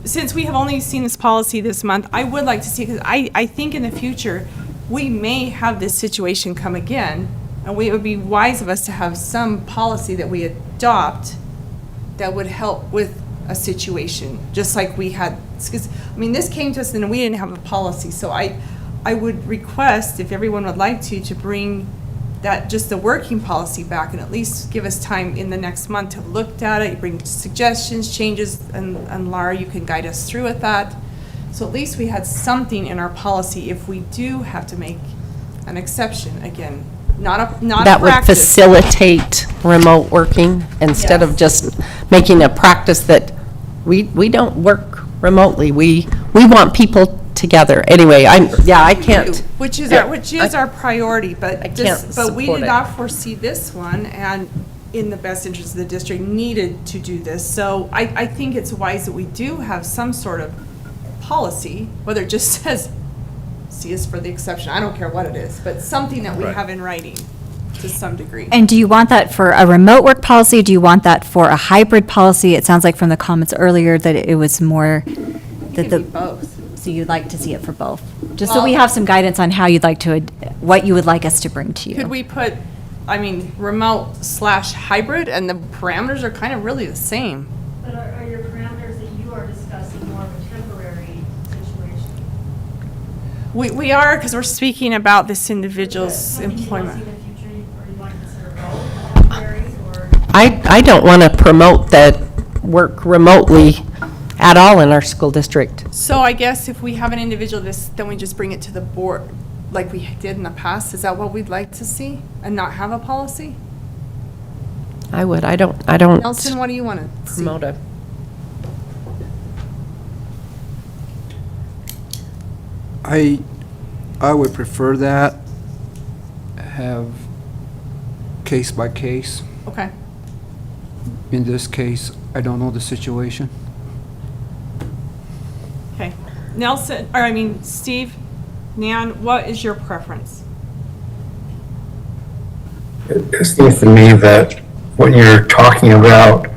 since we have only seen this policy this month, I would like to see, because I think in the future, we may have this situation come again, and it would be wise of us to have some policy that we adopt that would help with a situation, just like we had, because, I mean, this came to us and we didn't have a policy, so I would request, if everyone would like to bring that, just the working policy back, and at least give us time in the next month to look at it, bring suggestions, changes, and Laura, you can guide us through with that. So at least we had something in our policy if we do have to make an exception, again, not a That would practice. facilitate remote working instead of Yes. just making a practice that we don't work remotely. We want people together. Anyway, I can't. Which is Yeah, our priority, but I this, can't but we support did it. not foresee this one, and in the best interest of the district, needed to do this. So I think it's wise that we do have some sort of policy, whether it just says, see us for the exception, I don't care what it is, but something that we Right. have in writing to some degree. And do you want that for a remote work policy? Do you want that for a hybrid policy? It sounds like from the comments earlier that it was more, It that could be the, both. so you'd like to see it for both? Just so we Well- have some guidance on how you'd like to, what you would like us to bring to you. Could we put, I mean, remote/hybrid, and the parameters are kind of really the same. But are your parameters that you are discussing more of a temporary situation? We are, because we're speaking about this individual's Something you want to employment. see in the future, or you want to consider both temporary, or? I don't want to promote that work remotely at all in our school district. So I guess if we have an individual, then we just bring it to the board, like we did in the past. Is that what we'd like to see, and not have a policy? I would. I don't Nelson, what do you want to see? promote a. I would prefer that, have case by case. Okay. In this case, I don't know the situation. Okay. Nelson, or I mean, Steve, Nan, what is your preference? It seems to me that when you're talking about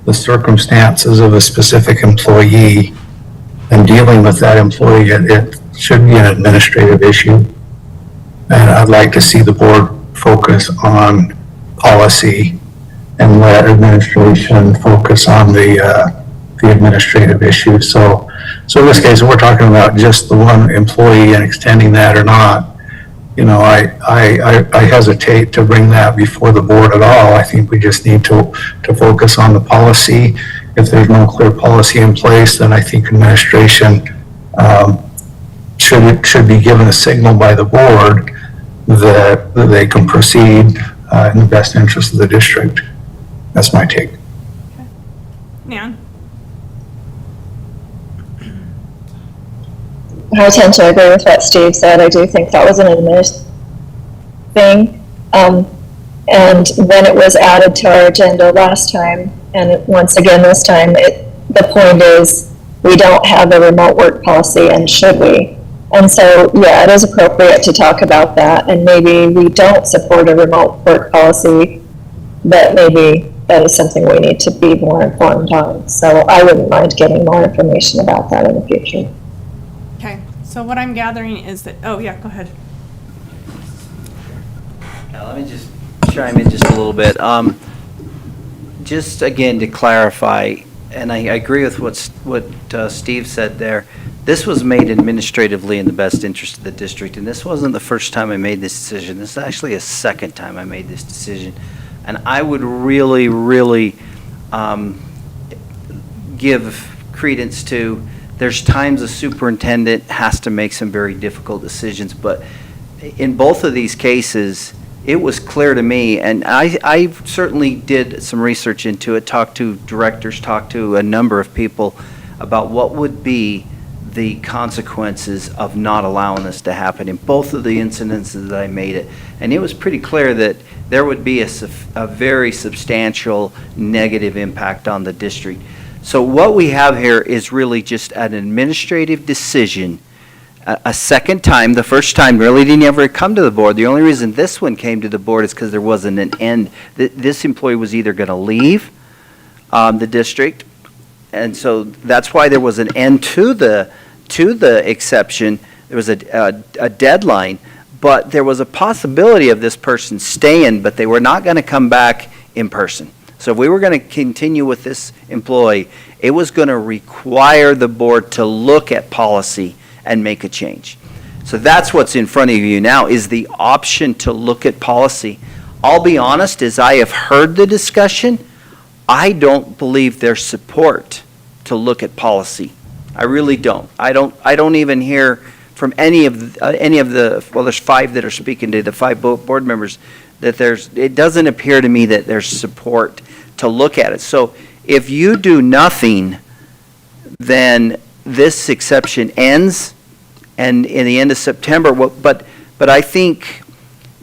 the circumstances of a specific employee and dealing with that employee, it should be an administrative issue. And I'd like to see the board focus on policy and let administration focus on the administrative issues. So in this case, if we're talking about just the one employee and extending that or not, you know, I hesitate to bring that before the board at all. I think we just need to focus on the policy. If there's no clear policy in place, then I think administration should be given a signal by the board that they can proceed in the best interest of the district. That's my take. Nan? I tend to agree with what Steve said. I do think that was an administrative thing. And when it was added to our agenda last time, and once again this time, the point is we don't have a remote work policy, and should we? And so, yeah, it is appropriate to talk about that, and maybe we don't support a remote work policy, but maybe that is something we need to be more informed on. So I wouldn't mind getting more information about that in the future. Okay, so what I'm gathering is that, oh yeah, go ahead. Now, let me just chime in just a little bit. Just again to clarify, and I agree with what Steve said there. This was made administratively in the best interest of the district, and this wasn't the first time I made this decision. This is actually a second time I made this decision. And I would really, really give credence to, there's times a superintendent has to make some very difficult decisions, but in both of these cases, it was clear to me, and I certainly did some research into it, talked to directors, talked to a number of people about what would be the consequences of not allowing this to happen in both of the incidences that I made it. And it was pretty clear that there would be a very substantial negative impact on the district. So what we have here is really just an administrative decision. A second time, the first time really didn't ever come to the board. The only reason this one came to the board is because there wasn't an end. This employee was either going to leave the district, and so that's why there was an end to the exception. There was a deadline, but there was a possibility of this person staying, but they were not going to come back in person. So if we were going to continue with this employee, it was going to require the board to look at policy and make a change. So that's what's in front of you now, is the option to look at policy. I'll be honest, as I have heard the discussion, I don't believe there's support to look at policy. I really don't. I don't even hear from any of the, well, there's 5 that are speaking to the 5 board members, that it doesn't appear to me that there's support to look at it. So if you do nothing, then this exception ends, and in the end of September, but I think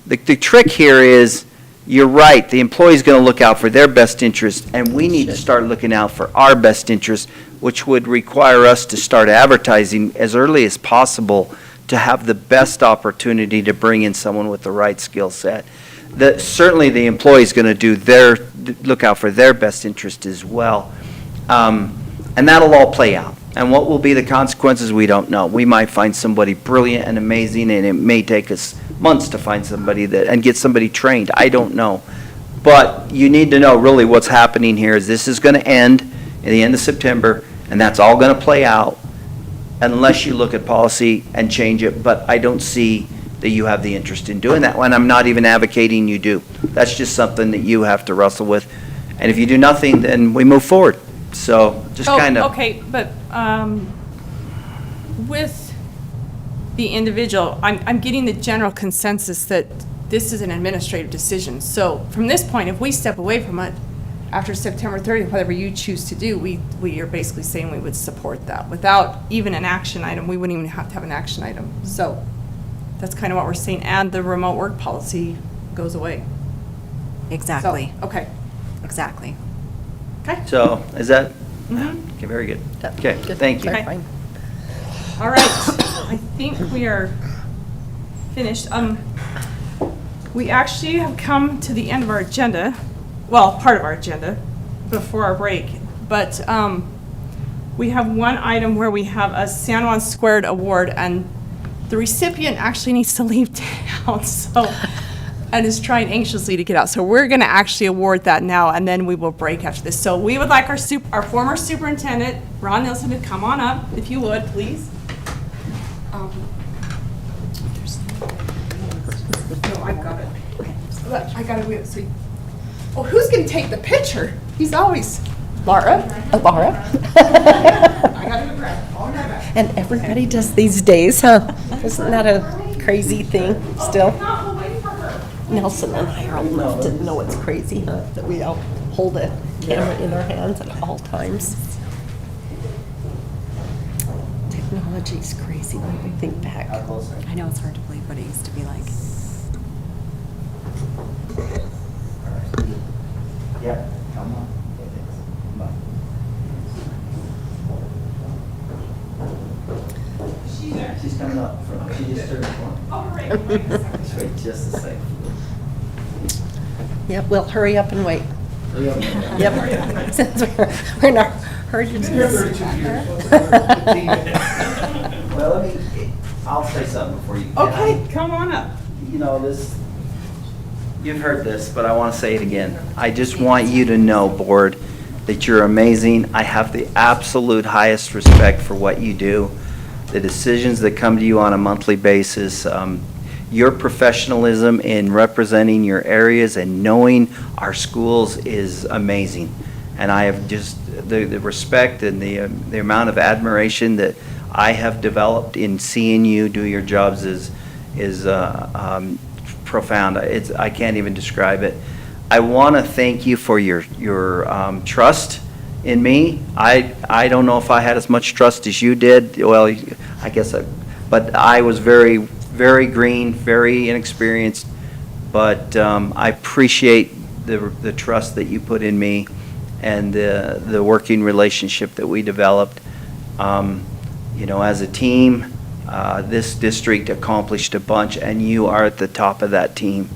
the trick here is, you're right, the employee's going to look out for their best interest, and we need to start looking out for our best interest, which would require us to start advertising as early as possible to have the best opportunity to bring in someone with the right skill set. Certainly the employee's going to look out for their best interest as well. And that'll all play out. And what will be the consequences, we don't know. We might find somebody brilliant and amazing, and it may take us months to find somebody and get somebody trained. I don't know. But you need to know really what's happening here is this is going to end at the end of September, and that's all going to play out unless you look at policy and change it. But I don't see that you have the interest in doing that, and I'm not even advocating you do. That's just something that you have to wrestle with. And if you do nothing, then we move forward. So just kind of. Okay, but with the individual, I'm getting the general consensus that this is an administrative decision. So from this point, if we step away from it after September 30th, whatever you choose to do, we are basically saying we would support that. Without even an action item, we wouldn't even have to have an action item. So that's kind of what we're saying, and the remote work policy goes away. Exactly. So, okay. Exactly. Okay. So, is that, Mhm. okay, very good. That- Okay, good. thank you. Okay. Fine. All right, I think we are finished. We actually have come to the end of our agenda, well, part of our agenda, before our break. But we have one item where we have a San Juan Squared Award, and the recipient actually needs to leave town, so, and is trying anxiously to get out. So we're gonna actually award that now, and then we will break after this. So we would like our former superintendent, Ron Nilsson, to come on up, if you would, please. No, I've got it. Look, I gotta wait, so, oh, who's gonna take the picture? He's always, Laura? Laura? I gotta grab it, all right back. And everybody does these days, huh? Isn't that a crazy thing still? No, we'll wait for her. Nelson and I are old enough to know it's crazy, huh? That we all hold a camera in our hands at all times. Technology's crazy when we think back. I know it's hard to believe what it used to be like. Yeah, come on. She's there. She's coming up. She just turned the corner. Oh, great. Wait a second. Just wait just a second. Yep, we'll hurry up and wait. Hurry up. Yep. Since we're in our hurry. Well, I'll say something before you. Okay, come on up. You know, you've heard this, but I want to say it again. I just want you to know, board, that you're amazing. I have the absolute highest respect for what you do, the decisions that come to you on a monthly basis, your professionalism in representing your areas and knowing our schools is amazing. And I have just, the respect and the amount of admiration that I have developed in seeing you do your jobs is profound. I can't even describe it. I want to thank you for your trust in me. I don't know if I had as much trust as you did. Well, I guess but I was very, very green, very inexperienced. But I appreciate the trust that you put in me and the working relationship that we developed. You know, as a team, this district accomplished a bunch, and you are at the top of that team.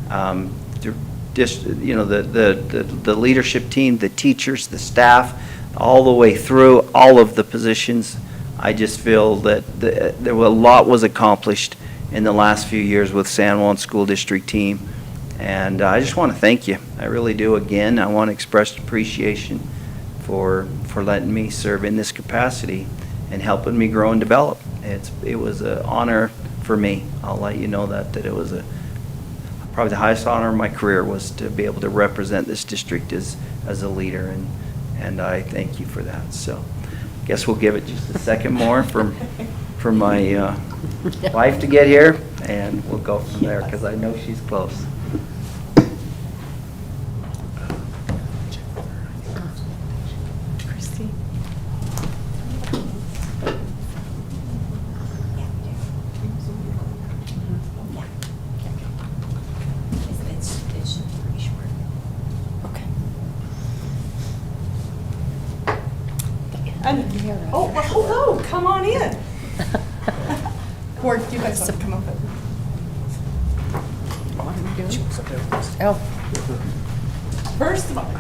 You know, the leadership team, the teachers, the staff, all the way through all of the positions. I just feel that a lot was accomplished in the last few years with San Juan School District team. And I just want to thank you. I really do. Again, I want to express appreciation for letting me serve in this capacity and helping me grow and develop. It was an honor for me. I'll let you know that it was probably the highest honor of my career was to be able to represent this district as a leader, and I thank you for that. So I guess we'll give it just a second more for my wife to get here, and we'll go from there because I know she's close. Christy. It should be pretty short. Okay. And, oh, well, hello, come on in. Board, you guys want to come up? Oh, First of all,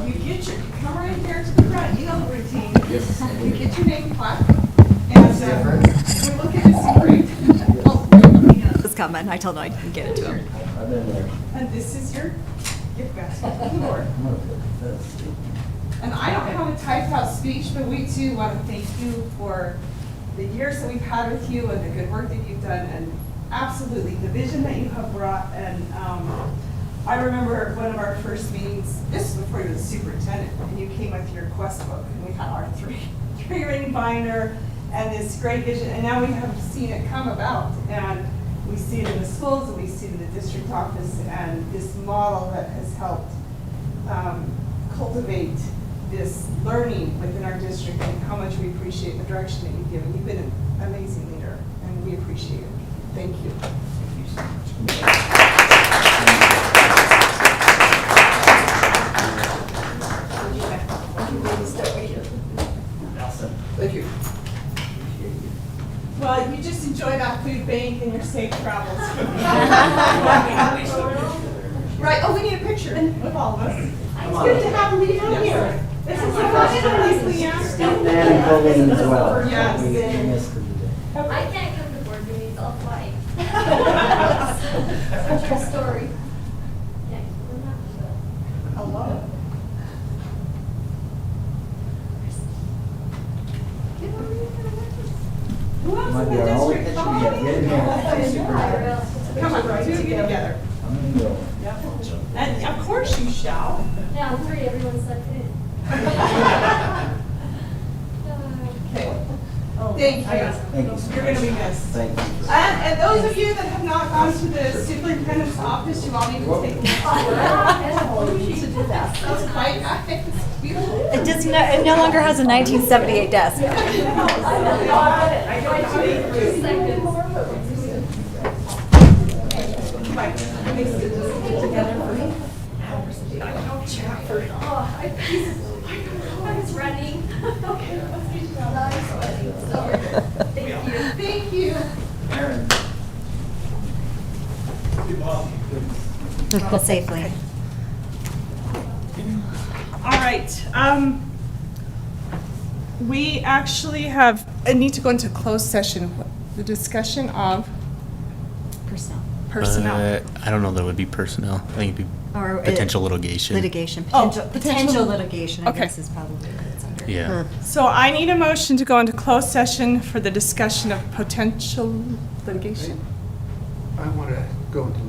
you come right here to the front, you know the routine. Yes. You get your name plaque, and we look at this great. It was coming. I told him I'd get it to him. And this is your gift basket from the board. And I don't have a typed out speech, but we too want to thank you for the years that we've had with you and the good work that you've done, and absolutely the vision that you have brought. And I remember one of our first meetings, this was before you were the superintendent, and you came with your quest book, and we had our three-ring binder and this great vision, and now we have seen it come about. And we see it in the schools, and we see it in the district office, and this model that has helped cultivate this learning within our district, and how much we appreciate the direction that you've given. You've been an amazing leader, and we appreciate it. Thank you. Thank you so much. Awesome. Thank you. Well, you just enjoy that food bank and your safe travels. Right, oh, we need a picture with all of us. It's good to have Leanne here. This is so nice, Leanne. And Colleen as well. Yes. We missed her today. I can't come to board meetings, I'll fly. True story. Hello. Who else Might in be the our only district? picture yet. Get in here. Come on, two of you together. I'm gonna go. And of course you shall. Yeah, I'm free, everyone's sucked in. Thank you. Thank you so You're going to be much. missed. Thank you. And those of you that have not gone to the superintendent's office, you all need to take a tour. That's quite nice. Beautiful. It no longer has a 1978 desk. I was running. Thank you. Aaron. Safely. All right. We actually have, I need to go into closed session, the discussion of personnel. I don't know that it would be personnel. I think it'd be Or potential litigation. Litigation, Oh, potential litigation, I Okay. guess is probably what it's under. Yeah. So I need a motion to go into closed session for the discussion of potential litigation. I want to go into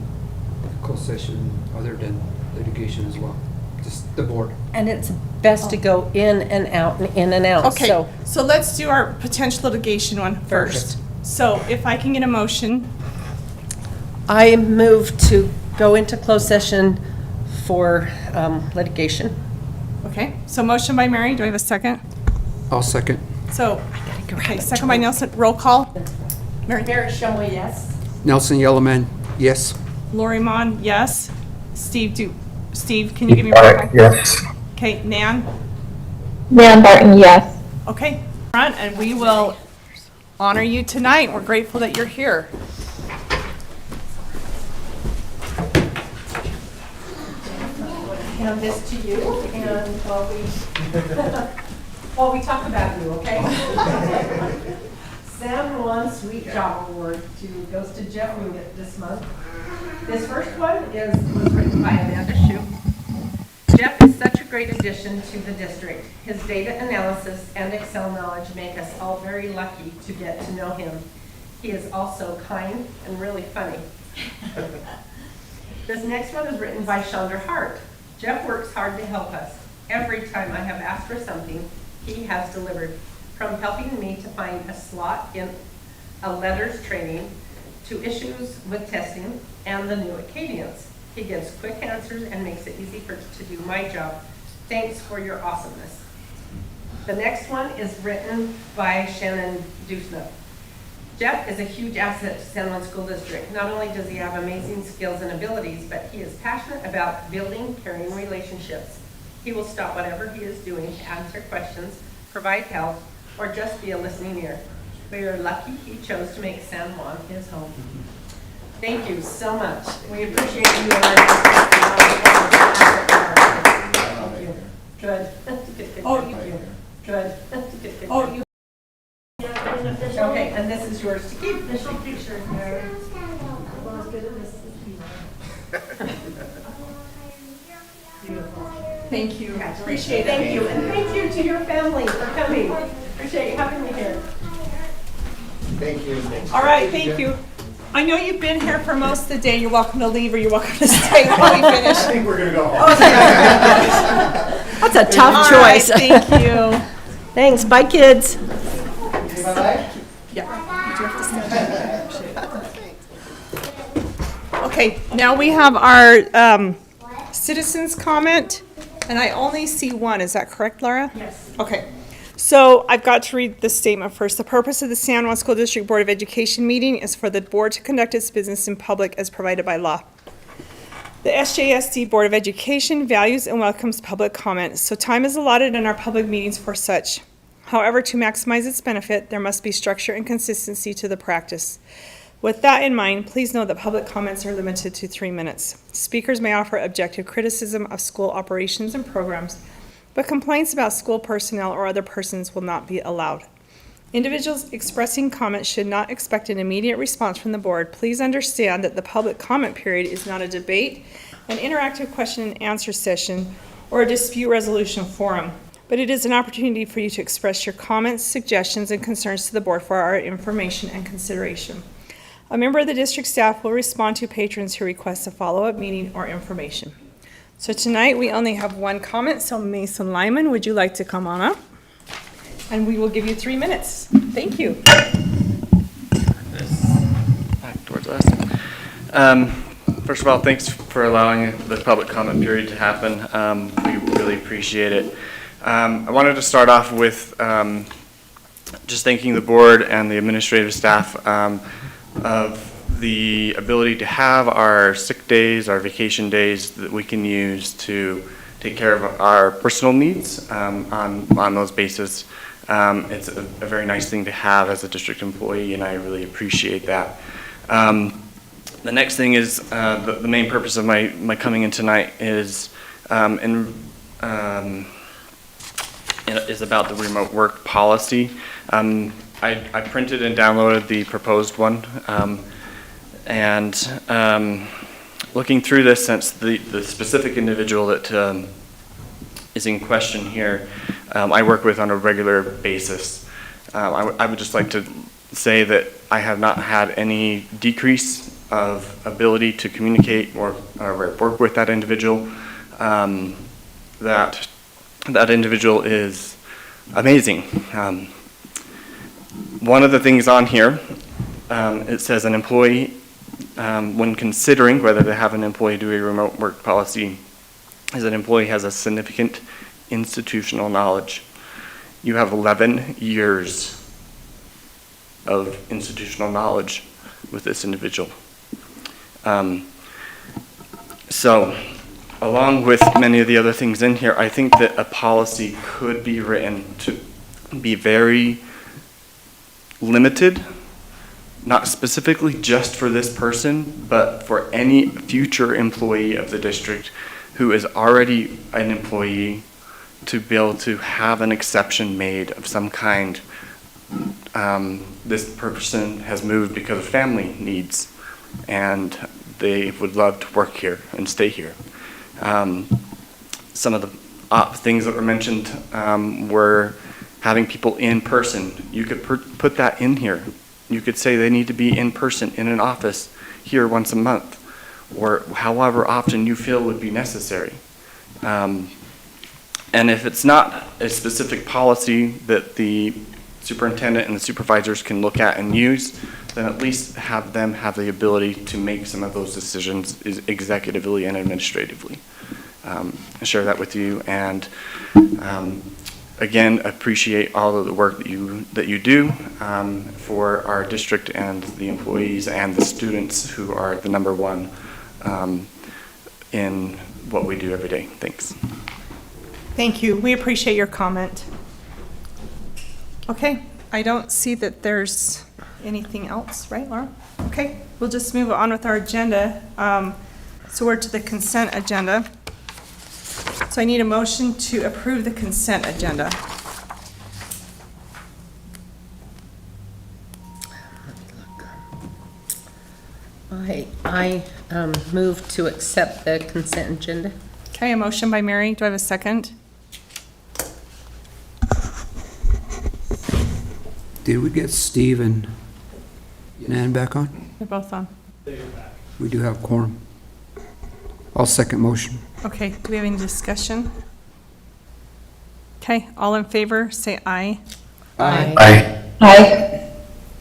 closed session other than litigation as well, just the board. And it's best to go in and out and in and out, Okay, so. so let's do our potential litigation one first. So if I can get a motion, I move to go into closed session for litigation. okay, so motion by Mary, do I have a second? I'll second. So, okay, second by Nelson, roll call. Mary? Shumway, yes. Nelson Yellowman, yes. Lori Mon, yes. Steve, can you give me a roll All call? right, yes. Okay, Nan? Nan Barton, yes. Okay, front, and we will honor you tonight. We're grateful that you're here. Hand this to you, and while we talk about you, okay? San Juan Sweet Job Award goes to Jeff Winget this month. This first one was written by Amanda Shue. Jeff is such a great addition to the district. His data analysis and Excel knowledge make us all very lucky to get to know him. He is also kind and really funny. This next one is written by Chandra Hart. Jeff works hard to help us. Every time I have asked for something, he has delivered. From helping me to find a slot in a letters training to issues with testing and the new Acadians. He gives quick answers and makes it easy to do my job. Thanks for your awesomeness. The next one is written by Shannon Dusna. Jeff is a huge asset to San Juan School District. Not only does he have amazing skills and abilities, but he is passionate about building caring relationships. He will stop whatever he is doing to answer questions, provide help, or just be a listening ear. We are lucky he chose to make San Juan his home. Thank you so much. We appreciate you. Thank you. Good. Oh, Good. Oh, you. Okay, and this is yours to keep. Official picture here. Well, as good as this Thank you. Appreciate it. Thank you, and thank you to your family for coming. Appreciate you having me here. Thank you. All right, thank you. I know you've been here for most of the day. You're welcome to leave or you're welcome to stay while we finish. I think we're gonna go home. That's a tough All right, choice. thank you. Thanks, bye kids. Bye-bye. Yeah. You do have to stay. Okay, now we have our citizens comment, and I only see one. Is that correct, Laura? Yes. Okay. So I've got to read the statement first. The purpose of the San Juan School District Board of Education meeting is for the board to conduct its business in public as provided by law. The SJSD Board of Education values and welcomes public comment, so time is allotted in our public meetings for such. However, to maximize its benefit, there must be structure and consistency to the practice. With that in mind, please note that public comments are limited to 3 minutes. Speakers may offer objective criticism of school operations and programs, but complaints about school personnel or other persons will not be allowed. Individuals expressing comments should not expect an immediate response from the board. Please understand that the public comment period is not a debate, an interactive question and answer session, or a dispute resolution forum, but it is an opportunity for you to express your comments, suggestions, and concerns to the board for our information and consideration. A member of the district staff will respond to patrons who request a follow-up meeting or information. So tonight, we only have one comment, so Mason Lyman, would you like to come on up? And we will give you 3 minutes. Thank you. Back towards us. First of all, thanks for allowing the public comment period to happen. We really appreciate it. I wanted to start off with just thanking the board and the administrative staff of the ability to have our sick days, our vacation days that we can use to take care of our personal needs on those bases. It's a very nice thing to have as a district employee, and I really appreciate that. The next thing is the main purpose of my coming in tonight is is about the remote work policy. I printed and downloaded the proposed one, and looking through this, since the specific individual that is in question here, I work with on a regular basis. I would just like to say that I have not had any decrease of ability to communicate or work with that individual. That individual is amazing. One of the things on here, it says an employee, when considering whether to have an employee do a remote work policy, is an employee has a significant institutional knowledge. You have 11 years of institutional knowledge with this individual. So, along with many of the other things in here, I think that a policy could be written to be very limited, not specifically just for this person, but for any future employee of the district who is already an employee, to be able to have an exception made of some kind. This person has moved because of family needs, and they would love to work here and stay here. Some of the things that were mentioned were having people in person. You could put that in here. You could say they need to be in person in an office here once a month, or however often you feel would be necessary. And if it's not a specific policy that the superintendent and the supervisors can look at and use, then at least have them have the ability to make some of those decisions executively and administratively. I share that with you, and again, appreciate all of the work that you do for our district and the employees and the students who are the number one in what we do every day. Thanks. Thank you. We appreciate your comment. Okay, I don't see that there's anything else, right, Laura? Okay, we'll just move on with our agenda. So we're to the consent agenda. So I need a motion to approve the consent agenda. I move to accept the consent agenda. Okay, a motion by Mary. Do I have a second? Did we get Steve and Nan back on? They're both on. We do have quorum. I'll second motion. Okay, do we have any discussion? Okay, all in favor, say aye. Aye. Aye. Aye.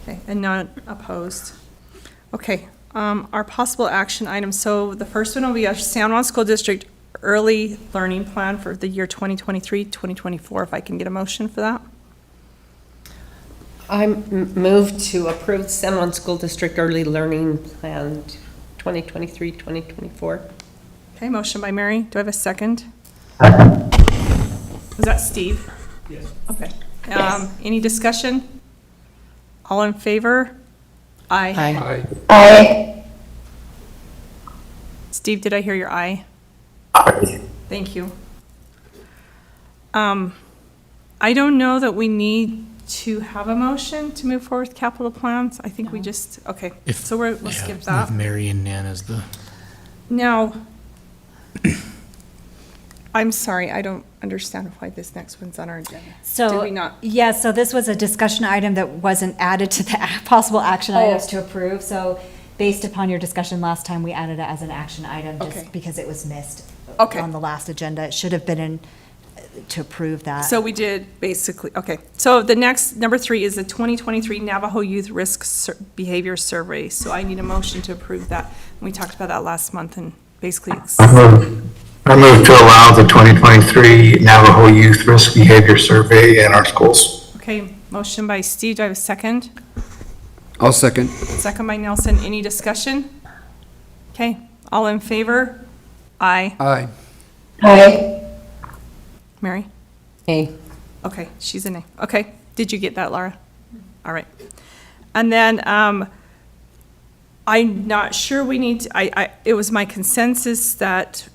Okay, and none opposed. Okay, our possible action items. So the first one will be our San Juan School District Early Learning Plan for the year 2023-2024, if I can get a motion for that. I move to approve San Juan School District Early Learning Plan 2023-2024. Okay, motion by Mary. Do I have a second? Was that Steve? Yes. Okay. Any discussion? All in favor? Aye. Aye. Aye. Steve, did I hear your aye? Thank you. I don't know that we need to have a motion to move forward with capital plans. I think we just, okay, so we'll skip that. With Mary and Nan as the. Now, I'm sorry, I don't understand why this next one's on our agenda. So, Did we not? Yeah, so this was a discussion item that wasn't added to the possible action items to approve. So based upon your discussion last time, we added it as an action item Okay. just because it was missed Okay. on the last agenda. It should have been in to approve that. So we did basically, okay. So the next, number 3 is the 2023 Navajo Youth Risk Behavior Survey. So I need a motion to approve that. We talked about that last month and basically, I move to allow the 2023 Navajo Youth Risk Behavior Survey in our schools. okay, motion by Steve, do I have a second? I'll second. Second by Nelson, any discussion? Okay, all in favor? Aye. Aye. Aye. Mary? Hey. Okay, she's a nay. Okay, did you get that, Laura? All right. And then, I'm not sure we need, it was my consensus that,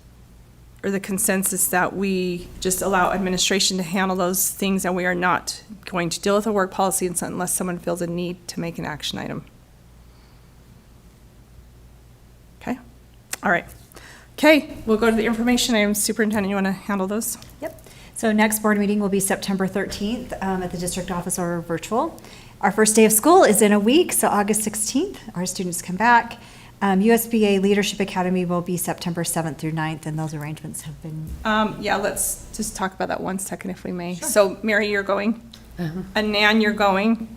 or the consensus that we just allow administration to handle those things, and we are not going to deal with a work policy unless someone feels a need to make an action item. Okay, all right. Okay, we'll go to the information items. Superintendent, you want to handle those? Yep. So next board meeting will be September 13th at the district office or virtual. Our first day of school is in a week, so August 16th. Our students come back. USBA Leadership Academy will be September 7th through 9th, and those arrangements have been. Yeah, let's just talk about that 1 second if we may. So Mary, you're going? And Nan, you're going?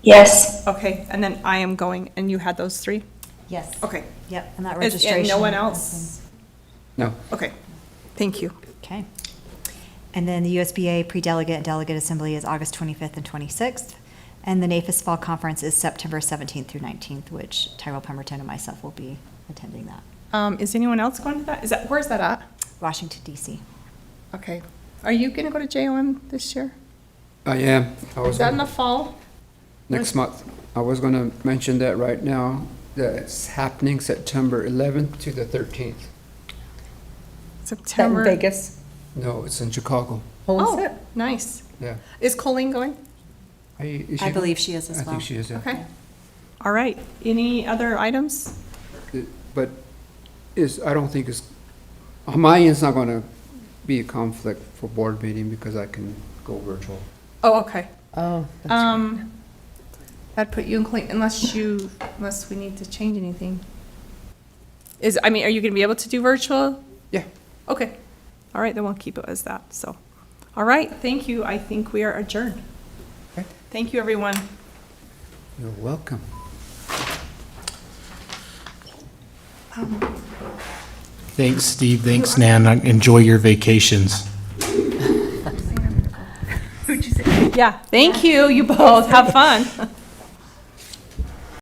Yes. Okay, and then I am going, and you had those 3? Yes. Okay. Yep, and that And registration. no one has else? No. Okay, thank you. been- Okay. And then the USBA pre-delegate and delegate assembly is August 25th and 26th. And the NAFIS Fall Conference is September 17th through 19th, which Tyrell Pemberton and myself will be attending that. Is anyone else going to that? Where's that at? Washington DC. Okay. Are you going to go to JOM this year? I am. I was Is that in gonna- the fall? next month. I was going to mention that right now, that it's happening September 11th to the 13th. September? Vegas. No, it's in Chicago. Oh, nice. Yeah. Is Colleen going? Is I she- believe she is as I well. think she is, yeah. Okay. All right. Any other items? But I don't think it's, on my end's not going to be a conflict for board meeting because I can go virtual. Oh, okay. Oh, that's right. That'd put you in clean, unless we need to change anything. Are you going to be able to do virtual? Yeah. Okay. All right, then we'll keep it as that, so. All right, thank you. I think we are adjourned. Okay. Thank you, everyone. You're welcome. Thanks, Steve. Thanks, Nan. Enjoy your vacations. Yeah, thank you. You both. Have fun.